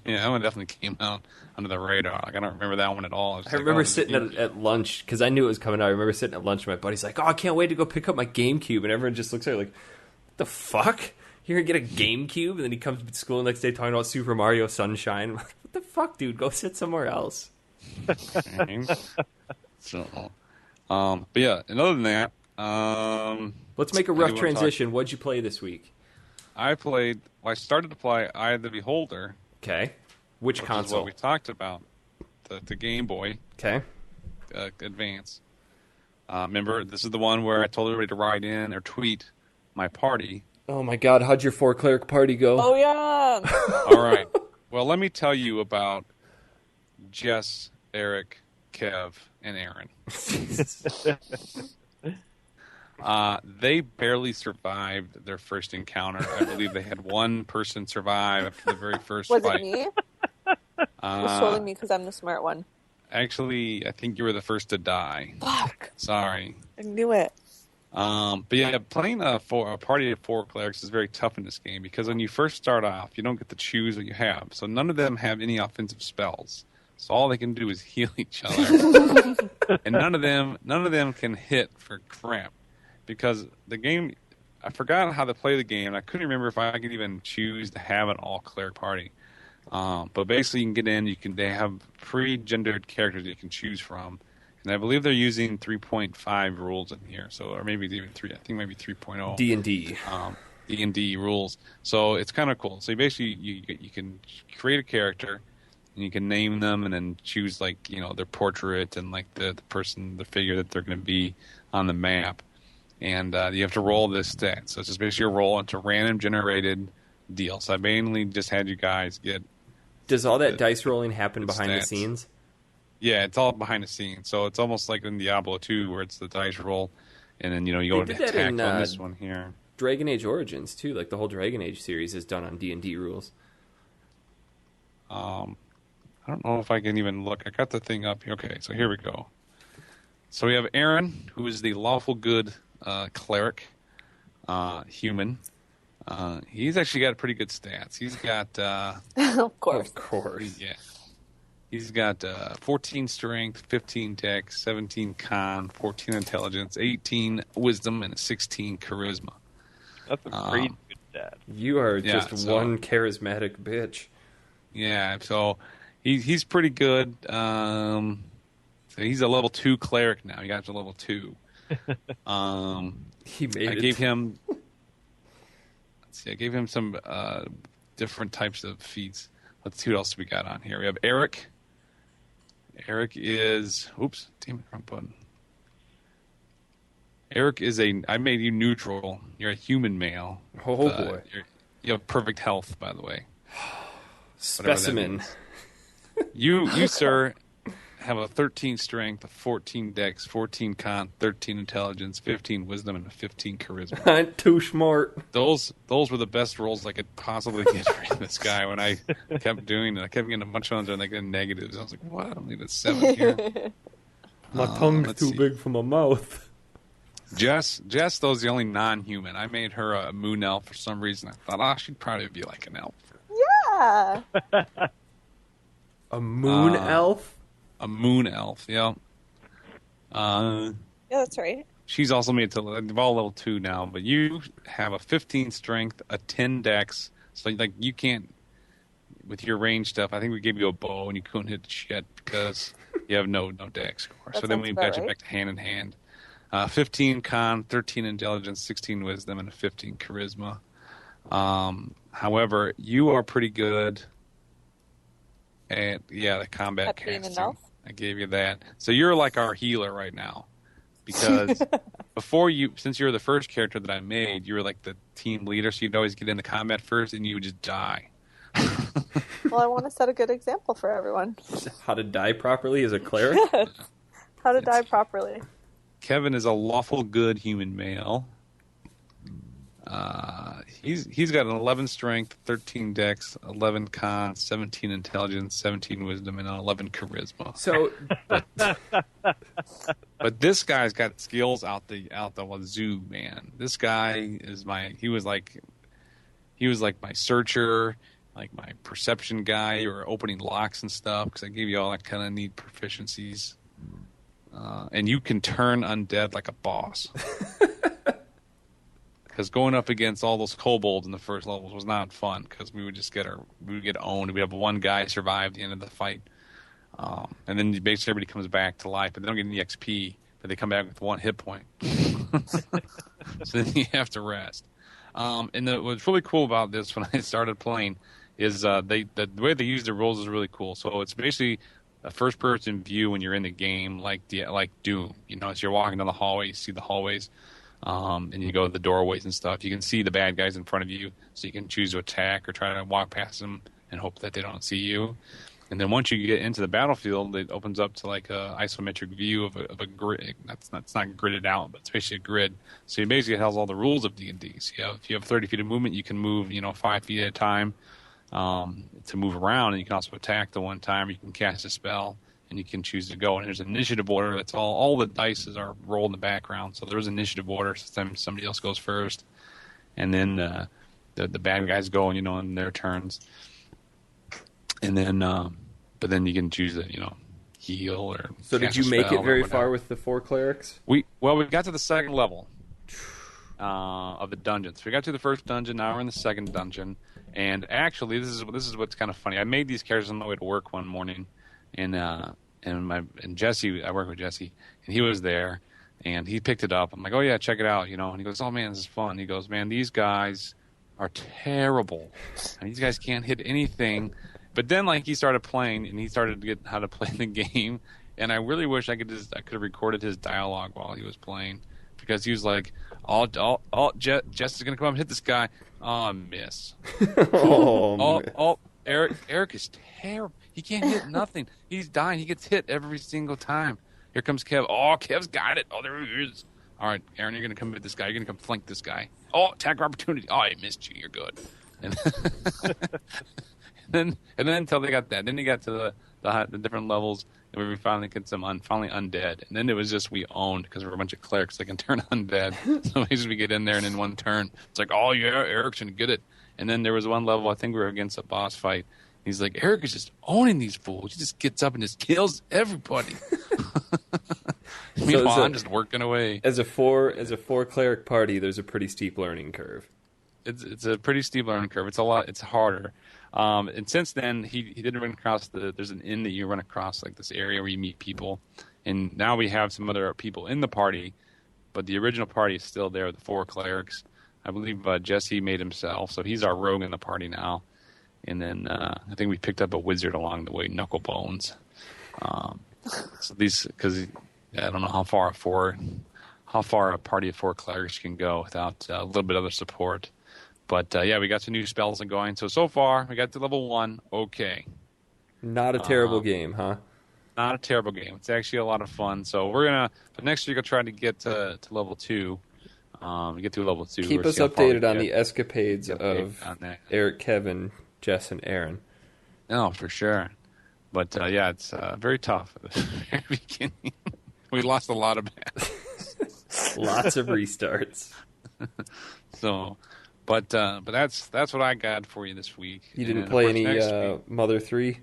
S2: yeah, that one definitely came out under the radar. Like I don't remember that one at all.
S1: I remember sitting at lunch, because I knew it was coming out. I remember sitting at lunch, and my buddy's like, oh, I can't wait to go pick up my GameCube. And everyone just looks at her like, what the fuck? You're going to get a GameCube? And then he comes to school the next day talking about Super Mario Sunshine. I'm like, what the fuck, dude? Go sit somewhere else.
S2: So, but yeah, and other than that,
S1: Let's make a
S2: I
S1: rough
S2: do wanna
S1: transition. What'd you play this week?
S2: I started to play Eye of the Beholder.
S1: Okay. Which
S2: Which is
S1: console?
S2: what we talked about. The Game Boy
S1: Okay.
S2: Advance. Remember, this is the one where I told everybody to write in or tweet my party.
S1: Oh my god, how'd your 4-cleric party go?
S3: Oh yeah.
S2: All right. Well, let me tell you about Jess, Eric, Kev, and Aron. They barely survived their first encounter. I believe they had one person survive after the very first
S3: Was
S2: fight.
S3: it me? It was totally me because I'm the smart one.
S2: Actually, I think you were the first to die.
S3: Fuck.
S2: Sorry.
S3: I knew it.
S2: But yeah, playing a party of 4 clerics is very tough in this game because when you first start off, you don't get to choose what you have. So none of them have any offensive spells. So all they can do is heal each other, and none of them can hit for crap because the game. I forgot how to play the game. And I couldn't remember if I could even choose to have an all cleric party. But basically, you can get in. They have pre-gendered characters you can choose from. And I believe they're using 3.5 rules in here, or maybe even 3. I think maybe 3.0.
S1: D&D.
S2: D&D rules. So it's kind of cool. So basically, you can create a character, and you can name them, and then choose their portrait and the figure that they're going to be on the map. And you have to roll this stat. So it's just basically a roll. It's a random generated deal. So I mainly just had you guys get.
S1: Does all that dice rolling happen behind the
S2: stats.
S1: scenes?
S2: Yeah, it's all behind the scenes. So it's almost like in Diablo 2 where it's the dice roll, and then you go to attack on this one here.
S1: Dragon Age Origins too, like the whole Dragon Age series is done on D&D rules.
S2: I don't know if I can even look. I got the thing up here. Okay, so here we go. So we have Aron, who is the lawful good cleric, human. He's actually got pretty good stats. He's got
S3: Of course.
S2: Yeah. He's got 14 strength, 15 dex, 17 con, 14 intelligence, 18 wisdom, and 16 charisma.
S5: That's a pretty good stat.
S1: You are just one charismatic bitch.
S2: Yeah, so he's pretty good. So he's a level 2 cleric now. He got to level 2.
S1: He made
S2: I
S1: it.
S2: gave him. Let's see. I gave him some different types of feats. Let's see what else we got on here. We have Eric. Eric is. Oops, damn it, wrong button. Eric is I made you neutral. You're a human male.
S1: Oh boy.
S2: You have perfect health, by the way.
S1: Specimen.
S2: You sir, have a 13 strength, a 14 dex, 14 con, 13 intelligence, 15 wisdom, and a 15 charisma.
S1: I'm too smart.
S2: Those were the best rolls I could possibly get for this guy. When I kept doing it, I kept getting a bunch of ones and they get negatives. I was like, what? I don't need a 7 here.
S1: My tongue's too big for my mouth.
S2: Jess, though, is the only non-human. I made her a moon elf for some reason. I thought, she'd probably be like an elf.
S3: Yeah.
S1: A moon elf?
S2: A moon elf, yeah.
S3: Yeah, that's right.
S2: She's also made to all level 2 now, but you have a 15 strength, a 10 dex, so you can't with your range stuff. I think we gave you a bow and you couldn't hit shit because you have no dex score. So then we got you back to hand in hand. 15 con, 13 intelligence, 16 wisdom, and a 15 charisma. However, you are pretty good at the combat casting. I gave you that. So you're like our healer right now. Because since you were the first character that I made, you were like the team leader, so you'd always get into combat first and you would just die.
S3: Well, I want to set a good example for everyone.
S1: How to die properly as a cleric?
S3: Yes. How to die properly.
S2: Kevin is a lawful good human male. He's got an 11 strength, 13 dex, 11 con, 17 intelligence, 17 wisdom, and an 11 charisma.
S1: So,
S2: but this guy's got skills out the wazoo, man. This guy is he was like my searcher, like my perception guy, or opening locks and stuff. Because I gave you all that kind of neat proficiencies. And you can turn undead like a boss. Because going up against all those kobolds in the first levels was not fun. Because we would just get owned. We'd have one guy survive at the end of the fight, and then basically everybody comes back to life, but they don't get any XP. But they come back with 1 hit point. So then you have to rest. And what's really cool about this when I started playing is the way they use the rules is really cool. So it's basically a first-person view when you're in the game, like Doom. As you're walking down the hallway, you see the hallways. And you go to the doorways and stuff. You can see the bad guys in front of you, so you can choose to attack or try to walk past them and hope that they don't see you. And then once you get into the battlefield, it opens up to like a isometric view of a grid. It's not gridded out, but it's basically a grid. So it basically has all the rules of D&D. So if you have 30 feet of movement, you can move 5 feet at a time to move around, and you can also attack the one time. You can cast a spell, and you can choose to go. And there's an initiative order. That's all the dice are rolled in the background. So there's an initiative order. Sometimes somebody else goes first, and then the bad guys go, in their turns. And then, but then you can choose to, heal or.
S1: So did you make it very far with the 4 clerics?
S2: We got to the second level of the dungeon. So we got to the first dungeon. Now we're in the second dungeon. And actually, this is what's kind of funny. I made these characters on the way to work one morning, and Jesse, I work with Jesse, and he was there, and he picked it up. I'm like, oh yeah, check it out, And he goes, oh man, this is fun. He goes, man, these guys are terrible. And these guys can't hit anything. But then, he started playing, and he started to get how to play the game. And I really wish I could have recorded his dialogue while he was playing, because he was like, Jess is gonna come up and hit this guy. Oh, miss. Eric is terrible. He can't hit nothing. He's dying. He gets hit every single time. Here comes Kev. Oh, Kev's got it. Oh, there he is. All right, Aaron, you're gonna come hit this guy. You're gonna come flank this guy. Oh, attack opportunity. Oh, I missed you. You're good. And then until they got that, then they got to the different levels, and we finally get finally undead. And then it was just we owned, because we're a bunch of clerics that can turn undead. So we get in there, and in one turn, it's like, oh yeah, Eric's gonna get it. And then there was one level, I think we were against a boss fight. He's like, Eric is just owning these fools. He just gets up and just kills everybody. Meanwhile, I'm just working away.
S1: As a four cleric party, there's a pretty steep learning curve.
S2: It's a pretty steep learning curve. It's harder. And since then, he didn't run across there's an inn that you run across, like this area where you meet people. And now we have some other people in the party, but the original party is still there, the 4 clerics. I believe Jesse made himself, so he's our rogue in the party now. And then I think we picked up a wizard along the way, Knucklebones. So these, because I don't know how far a party of 4 clerics can go without a little bit of other support. But yeah, we got some new spells going. So far, we got to level 1. Okay.
S1: Not a terrible game, huh?
S2: Not a terrible game. It's actually a lot of fun. So but next week I'll try to get to level 2. Get to level 2.
S1: Keep us updated on the escapades of Eric, Kevin, Jess, and Aaron.
S2: No, for sure. But yeah, it's very tough at the very beginning. We lost a lot of battles.
S1: Lots of restarts.
S2: So, but that's what I got for you this week.
S1: You didn't play any Mother 3?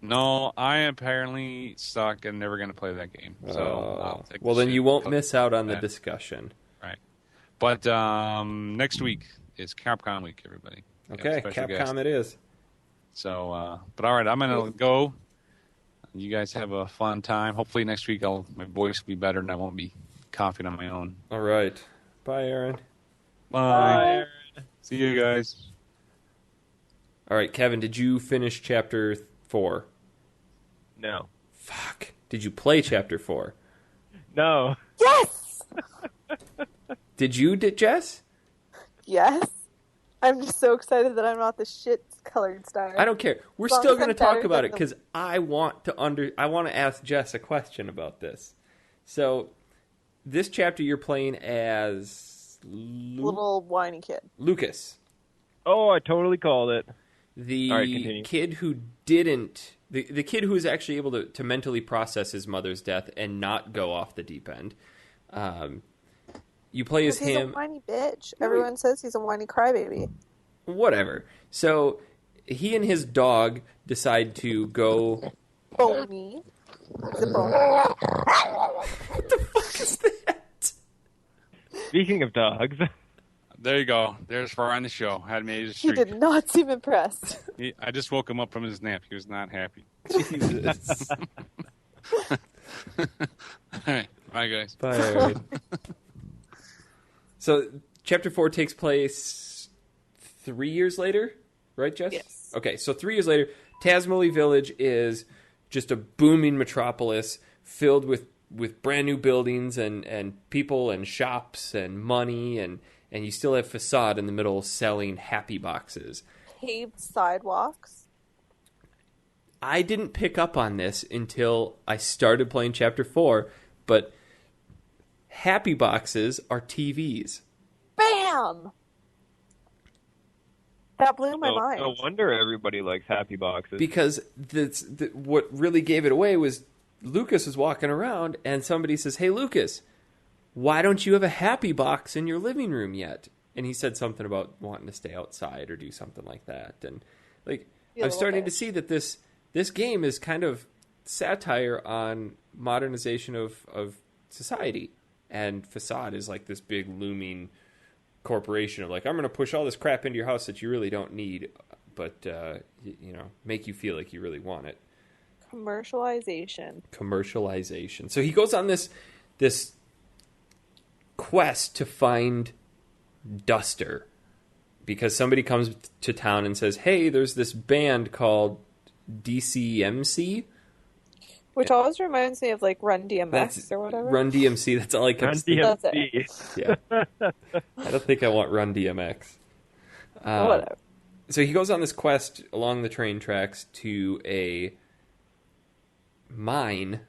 S2: No, I am apparently stuck and never going to play that game. So
S1: well, then you won't miss out on the discussion.
S2: Right. But next week is Capcom week, everybody.
S1: Okay, Capcom it is.
S2: So, but all right, I'm going to go. You guys have a fun time. Hopefully next week my voice will be better and I won't be coughing on my own.
S1: All right. Bye, Aaron.
S2: Bye, Aaron. See you guys.
S1: All right, Kevin, did you finish Chapter 4?
S5: No.
S1: Fuck. Did you play Chapter 4?
S5: No.
S3: Yes!
S1: Did you, Jess?
S3: Yes. I'm just so excited that I'm not the shit-colored star.
S1: I don't care. We're still going to talk about it because I want to ask Jess a question about this. So, this chapter you're playing as
S3: little whiny kid.
S1: Lucas.
S5: Oh, I totally called it.
S1: The kid who didn't... The kid who was actually able to mentally process his mother's death and not go off the deep end. You play as him...
S3: He's a whiny bitch. Everyone says he's a whiny crybaby.
S1: Whatever. So, he and his dog decide to go...
S3: Boney. Is it Boney?
S1: What the fuck is that?
S5: Speaking of dogs...
S2: There you go. There's far on the show. Had made his
S3: He did not seem impressed.
S2: I just woke him up from his nap. He was not happy.
S1: Jesus.
S2: All right. Bye, guys.
S1: Bye, Aaron. So, Chapter 4 takes place 3 years later, right, Jess?
S3: Yes.
S1: Okay, so 3 years later, Tazmily Village is just a booming metropolis filled with brand new buildings and people and shops and money and you still have Facade in the middle selling happy boxes.
S3: Paved sidewalks.
S1: I didn't pick up on this until I started playing Chapter 4, but happy boxes are TVs.
S3: Bam! That blew my mind.
S5: No wonder everybody likes happy boxes.
S1: Because what really gave it away was Lucas was walking around and somebody says, "Hey, Lucas, why don't you have a happy box in your living room yet?" And he said something about wanting to stay outside or do something like that. And like, I'm starting to see that this game is kind of satire on modernization of society. And Facade is like this big looming corporation of like, I'm going to push all this crap into your house that you really don't need, but make you feel like you really want it. Commercialization. So he goes on this quest to find Duster because somebody comes to town and says, "Hey, there's this band called DCMC."
S3: Which always reminds me of like Run DMX or whatever.
S1: Run DMC, that's all I can say.
S4: Run
S3: DMC.
S1: Yeah. I don't think I want Run DMX.
S3: Whatever.
S1: So he goes on this quest along the train tracks to a mine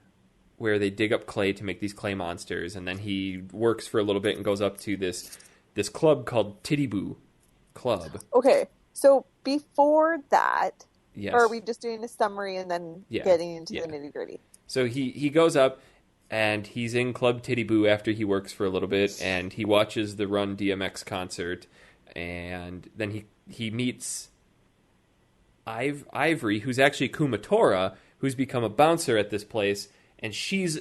S1: where they dig up clay to make these clay monsters, and then he works for a little bit and goes up to this club called Titty Boo Club.
S3: Okay, so before that...
S1: Yes.
S3: Or are we just doing a summary and then getting into the nitty-gritty?
S1: So he goes up, and he's in Club Titty Boo after he works for a little bit, and he watches the Run DMX concert, and then he meets Ivory, who's actually Kumatora, who's become a bouncer at this place, and she's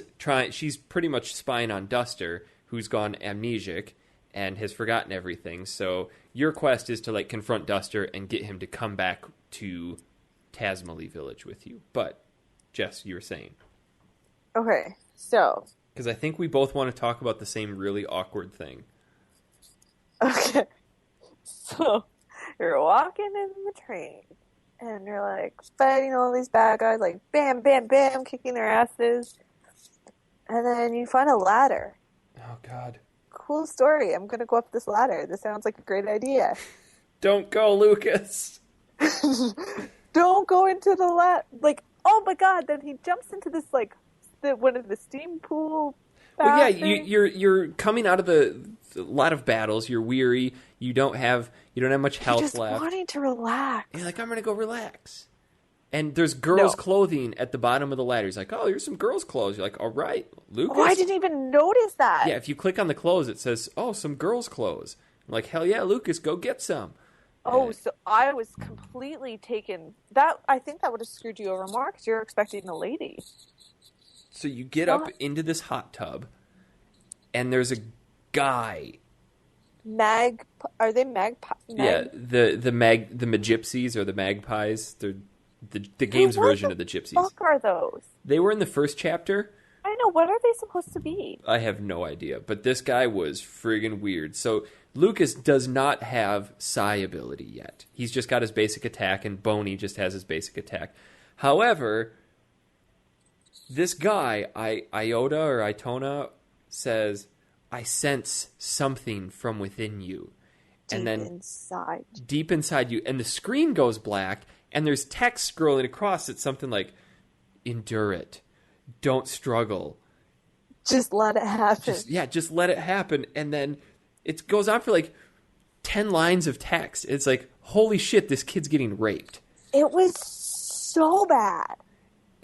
S1: pretty much spying on Duster, who's gone amnesic and has forgotten everything. So your quest is to like confront Duster and get him to come back to Tasmally Village with you. But Jess, you were saying.
S3: Okay, so
S1: because I think we both want to talk about the same really awkward thing.
S3: Okay, so you're walking in the train, and you're like fighting all these bad guys, like bam, bam, bam, kicking their asses, and then you find a ladder.
S1: Oh God!
S3: Cool story. I'm gonna go up this ladder. This sounds like a great idea.
S1: Don't go, Lucas.
S3: Don't go into the like, oh my God, then he jumps into this like one of the steam pool.
S1: Well, yeah, you're coming out of a lot of battles. You're weary. You don't have much health
S3: just
S1: left.
S3: Wanting to relax.
S1: And you're like, I'm gonna go relax. And there's girls' clothing at the bottom of the ladder. He's like, oh, here's some girls' clothes. You're like, all right, Lucas.
S3: Oh, I didn't even notice that.
S1: Yeah, if you click on the clothes, it says, oh, some girls' clothes. I'm like, hell yeah, Lucas, go get some.
S3: Oh, so I was completely taken. I think that would have screwed you over more because you're expecting a lady.
S1: So you get up into this hot tub, and there's a guy.
S3: Are they magpie?
S1: Yeah, the Magypsies or the magpies. They're the game's version of the gypsies.
S3: What the fuck are those?
S1: They were in the first chapter.
S3: I know. What are they supposed to be?
S1: I have no idea, but this guy was friggin' weird. So Lucas does not have Psi ability yet. He's just got his basic attack, and Boney just has his basic attack. However, this guy, Iota or Itona, says, I sense something from within you. Deep inside you. And the screen goes black, and there's text scrolling across. It's something like, endure it. Don't struggle.
S3: Just let it happen.
S1: Just let it happen. And then it goes on for like 10 lines of text. It's like, holy shit, this kid's getting raped.
S3: It was so bad.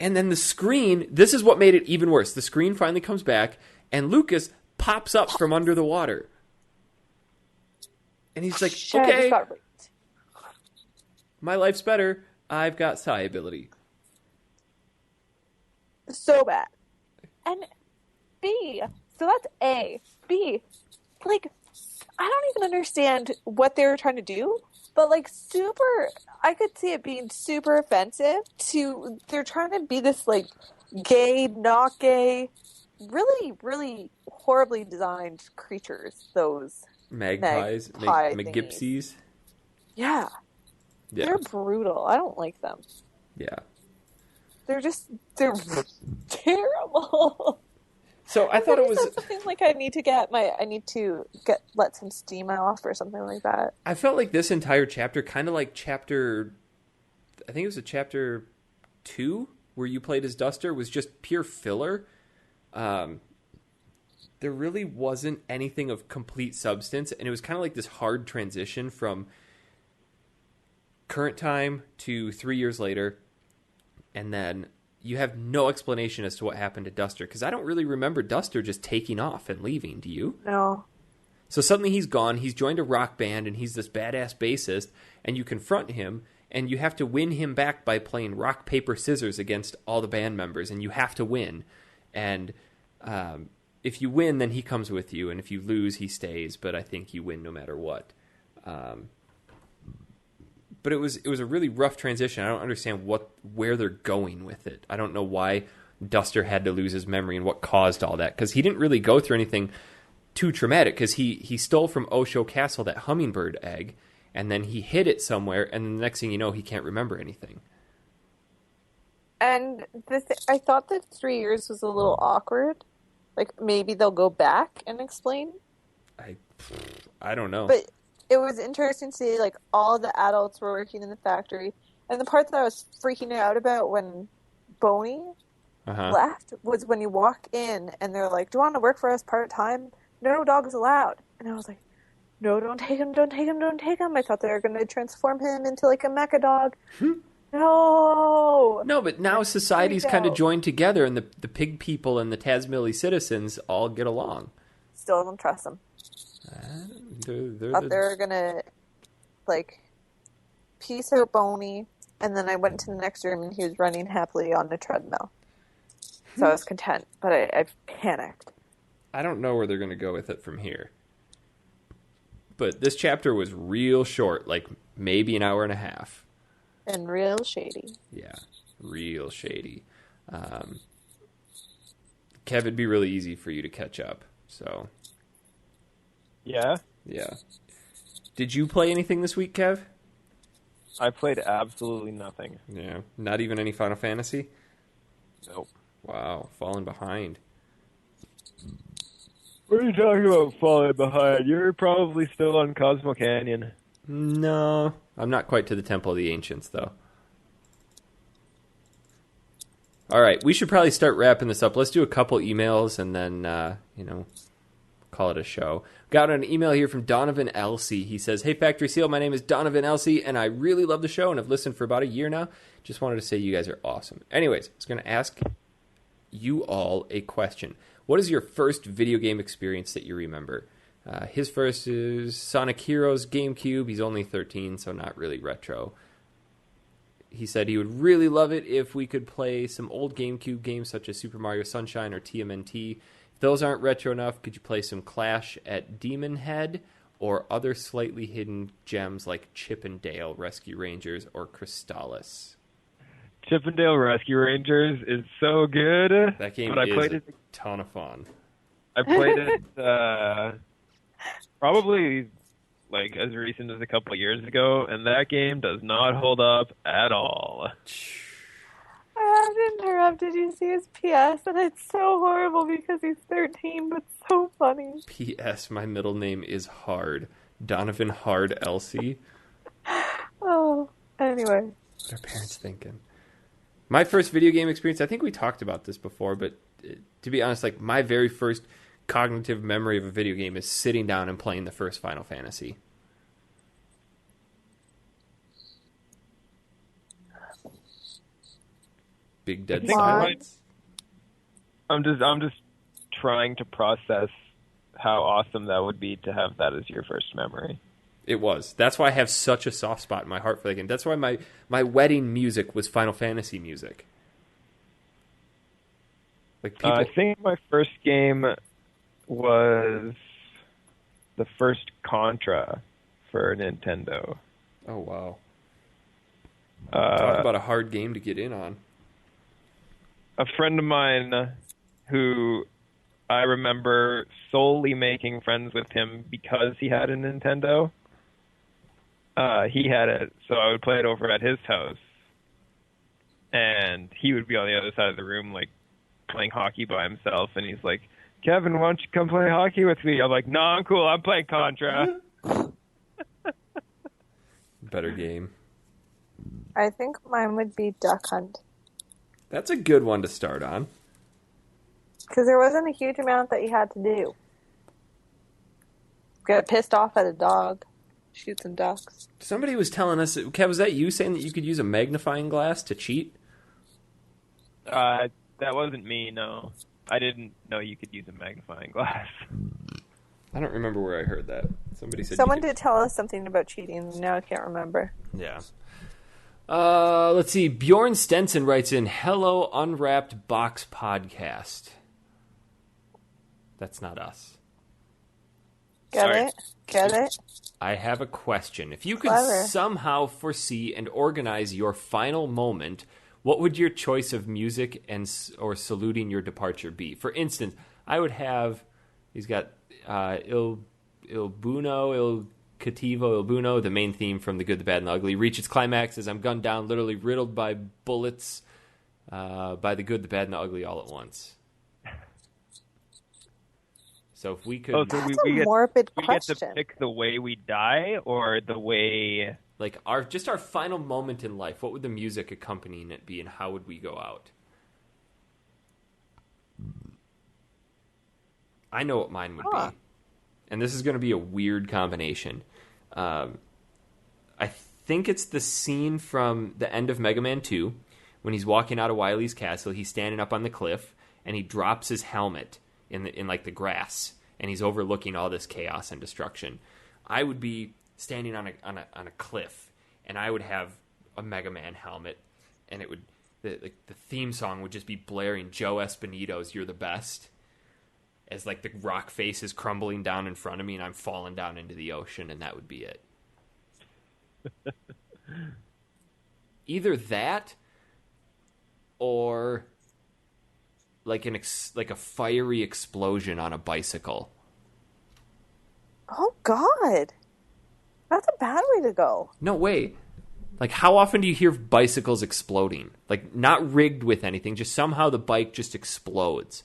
S1: And then the screen, this is what made it even worse. The screen finally comes back, and Lucas pops up from under the water. And he's like, okay,
S3: I just got raped.
S1: My life's better. I've got Psi ability.
S3: So bad. And B, so that's A. B, like, I don't even understand what they were trying to do, but like I could see it being super offensive they're trying to be this like gay, not gay, really, really horribly designed creatures, those
S1: magpies, Magypsies.
S3: Yeah. They're brutal. I don't like them.
S1: Yeah.
S3: They're terrible.
S1: So I thought it was
S3: something like I need to let some steam off or something like that.
S1: I felt like this entire chapter, kind of like I think it was a chapter 2, where you played as Duster, was just pure filler. There really wasn't anything of complete substance, and it was kind of like this hard transition from current time to 3 years later, and then you have no explanation as to what happened to Duster, because I don't really remember Duster just taking off and leaving. Do you?
S3: No.
S1: So suddenly he's gone, he's joined a rock band, and he's this badass bassist, and you confront him, and you have to win him back by playing rock, paper, scissors against all the band members, and you have to win. And if you win, then he comes with you, and if you lose, he stays, but I think you win no matter what. But it was a really rough transition. I don't understand where they're going with it. I don't know why Duster had to lose his memory and what caused all that, because he didn't really go through anything too traumatic, because he stole from Osho Castle that hummingbird egg, and then he hid it somewhere, and the next thing you know, he can't remember anything.
S3: And I thought that 3 years was a little awkward. Like, maybe they'll go back and explain.
S1: I don't know.
S3: But it was interesting to see, like, all the adults were working in the factory. And the part that I was freaking out about when Boney left was when you walk in and they're like, do you want to work for us part-time? No dogs allowed. And I was like, no, don't take him, don't take him, don't take him. I thought they were going to transform him into, like, a mecha dog. No!
S1: No, but now society's kind of joined together, and the pig people and the Tasmilly citizens all get along.
S3: Still don't trust them. Thought they were gonna, like, piece out Boney, and then I went to the next room and he was running happily on the treadmill. So I was content, but I panicked.
S1: I don't know where they're gonna go with it from here. But this chapter was real short, like maybe an hour and a half.
S3: And real shady.
S1: Yeah, real shady. Kev, it'd be really easy for you to catch up, so...
S5: Yeah?
S1: Yeah. Did you play anything this week, Kev?
S5: I played absolutely nothing.
S1: Yeah. Not even any Final Fantasy?
S5: Nope.
S1: Wow. Falling behind.
S5: What are you talking about falling behind? You're probably still on Cosmo Canyon.
S1: No. I'm not quite to the Temple of the Ancients, though. All right. We should probably start wrapping this up. Let's do a couple emails and then, call it a show. Got an email here from Donovan Elsie. He says, hey, Factory Seal, my name is Donovan Elsie, and I really love the show, and I've listened for about a year now. Just wanted to say you guys are awesome. Anyways, I was going to ask you all a question. What is your first video game experience that you remember? His first is Sonic Heroes GameCube. He's only 13, so not really retro. He said he would really love it if we could play some old GameCube games such as Super Mario Sunshine or TMNT. Those aren't retro enough. Could you play some Clash at Demon Head or other slightly hidden gems like Chip and Dale Rescue Rangers or Crystallis?
S5: Chip and Dale Rescue Rangers is so good.
S1: That game is a ton of fun.
S5: I played it probably like as recent as a couple of years ago, and that game does not hold up at all.
S3: I have to interrupt. Did you see his PS? And it's so horrible because he's 13, but so funny.
S1: P.S. My middle name is Hard. Donovan Hard Elsie.
S3: Oh, anyway.
S1: What are parents thinking? My first video game experience, I think we talked about this before, but to be honest, like my very first cognitive memory of a video game is sitting down and playing the first Final Fantasy. Big dead silence.
S5: I'm just trying to process how awesome that would be to have that as your first memory.
S1: It was. That's why I have such a soft spot in my heart for that game. That's why my wedding music was Final Fantasy music. Like people...
S5: I think my first game was the first Contra for Nintendo.
S1: Oh, wow. Talk about a hard game to get in on.
S5: A friend of mine who I remember solely making friends with him because he had a Nintendo. He had it, so I would play it over at his house. And he would be on the other side of the room, like, playing hockey by himself. And he's like, Kevin, why don't you come play hockey with me? I'm like, no, I'm cool. I'm playing Contra.
S1: Better game.
S3: I think mine would be Duck Hunt.
S1: That's a good one to start on.
S3: Because there wasn't a huge amount that you had to do. Get pissed off at a dog. Shoot some ducks.
S1: Somebody was telling us, Kev, was that you saying that you could use a magnifying glass to cheat?
S5: That wasn't me, no. I didn't know you could use a magnifying glass.
S1: I don't remember where I heard that. Somebody said
S3: Someone did tell us something about cheating. Now I can't remember.
S1: Yeah. Let's see. Bjorn Stenson writes in, "Hello, Unwrapped Box Podcast." That's not us.
S3: Get it?
S1: I have a question. If you could
S3: Clever.
S1: somehow foresee and organize your final moment, what would your choice of music or saluting your departure be? For instance, I would have, he's got Il Buono, the main theme from The Good, the Bad, and the Ugly, reach its climax as I'm gunned down, literally riddled by bullets by the good, the bad, and the ugly all at once. So if we could...
S3: That's a morbid question.
S5: We get to pick the way we die or the way...
S1: Like, our final moment in life, what would the music accompanying it be, and how would we go out? I know what mine would be. And this is going to be a weird combination. I think it's the scene from the end of Mega Man 2, when he's walking out of Wily's castle, he's standing up on the cliff, and he drops his helmet in the grass, and he's overlooking all this chaos and destruction. I would be standing on a cliff, and I would have a Mega Man helmet, and it would the theme song would just be blaring Joe Espinito's "You're the Best," as like the rock face is crumbling down in front of me, and I'm falling down into the ocean, and that would be it. Either that, or like a fiery explosion on a bicycle.
S3: Oh, God. That's a bad way to go.
S1: No way. Like, how often do you hear bicycles exploding? Like, not rigged with anything, just somehow the bike just explodes.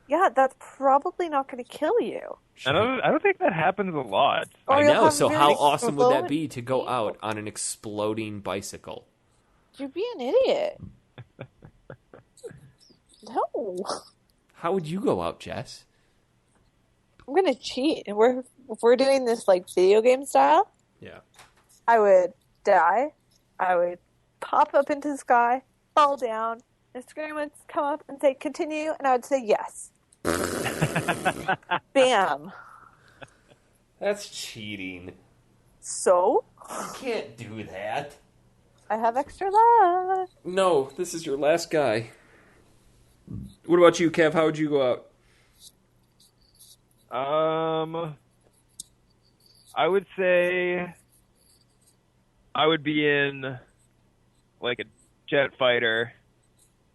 S3: Yeah, that's probably not going to kill you.
S5: I don't think that happens a lot.
S3: Or
S1: I
S3: you'll
S1: know,
S3: have
S1: so
S3: really
S1: how awesome would that
S3: slow
S1: be to go out on an exploding bicycle?
S3: You'd be an idiot. No.
S1: How would you go out, Jess?
S3: I'm going to cheat. If we're doing this, like, video game style,
S1: Yeah.
S3: I would die. I would pop up into the sky, fall down, and Scream would come up and say, continue, and I would say yes. Bam.
S1: That's cheating.
S3: So?
S1: You can't do that.
S3: I have extra life.
S1: No, this is your last guy. What about you, Kev? How would you go out?
S5: I would say I would be in like a jet fighter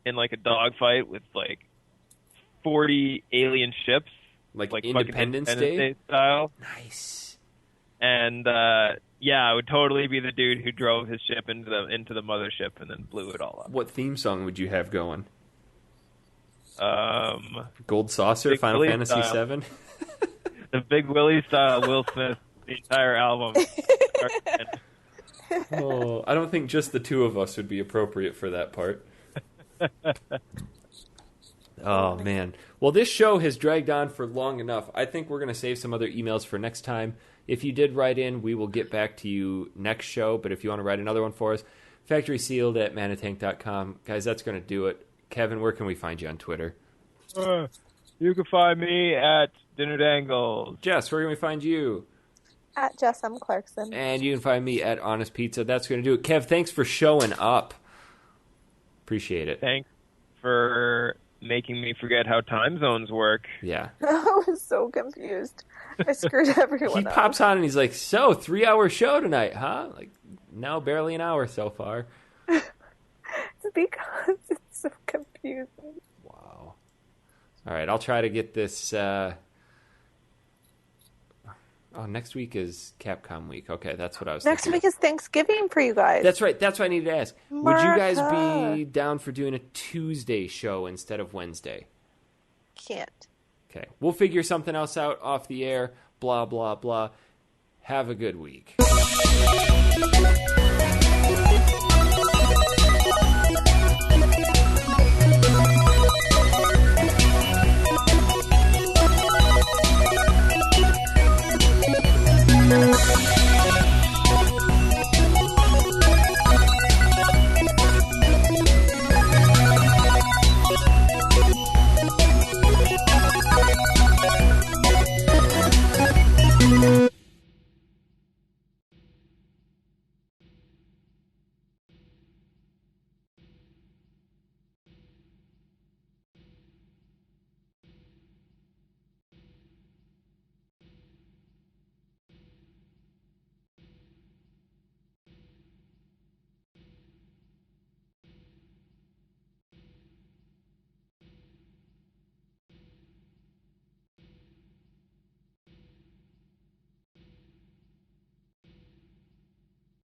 S5: in like a dogfight with like 40 alien ships,
S1: Like
S5: fucking
S1: Independence Day?
S5: style.
S1: Nice.
S5: And yeah, I would totally be the dude who drove his ship into the mothership and then blew it all up.
S1: What theme song would you have going?
S5: Gold
S1: Saucer,
S5: Big
S1: Final
S5: Willie
S1: Fantasy
S5: style.
S1: VII?
S5: The Big Willie style, Will Smith, the entire album.
S1: Oh, I don't think just the two of us would be appropriate for that part. Oh, man. Well, this show has dragged on for long enough. I think we're going to save some other emails for next time. If you did write in, we will get back to you next show. But if you want to write another one for us, factorysealed@manatank.com. Guys, that's going to do it. Kevin, where can we find you on Twitter?
S5: You can find me at Dinner Dangles.
S1: Jess, where can we find you?
S3: At Jess M. Clarkson.
S1: And you can find me at Honest Pizza. That's going to do it. Kev, thanks for showing up. Appreciate it.
S5: Thanks for making me forget how time zones work.
S1: Yeah.
S3: I was so confused. I screwed everyone
S1: He
S3: up.
S1: pops on and he's like, so, 3-hour show tonight, huh? Like, now barely an hour so far.
S3: It's because it's so confusing.
S1: Wow. All right, I'll try to get this... Oh, next week is Capcom week. Okay, that's what I was
S3: Next
S1: thinking.
S3: week is Thanksgiving for you guys.
S1: That's right. That's what I needed to ask. Would you guys
S3: America.
S1: be down for doing a Tuesday show instead of Wednesday?
S3: Can't.
S1: Okay. We'll figure something else out off the air. Blah, blah, blah. Have a good week.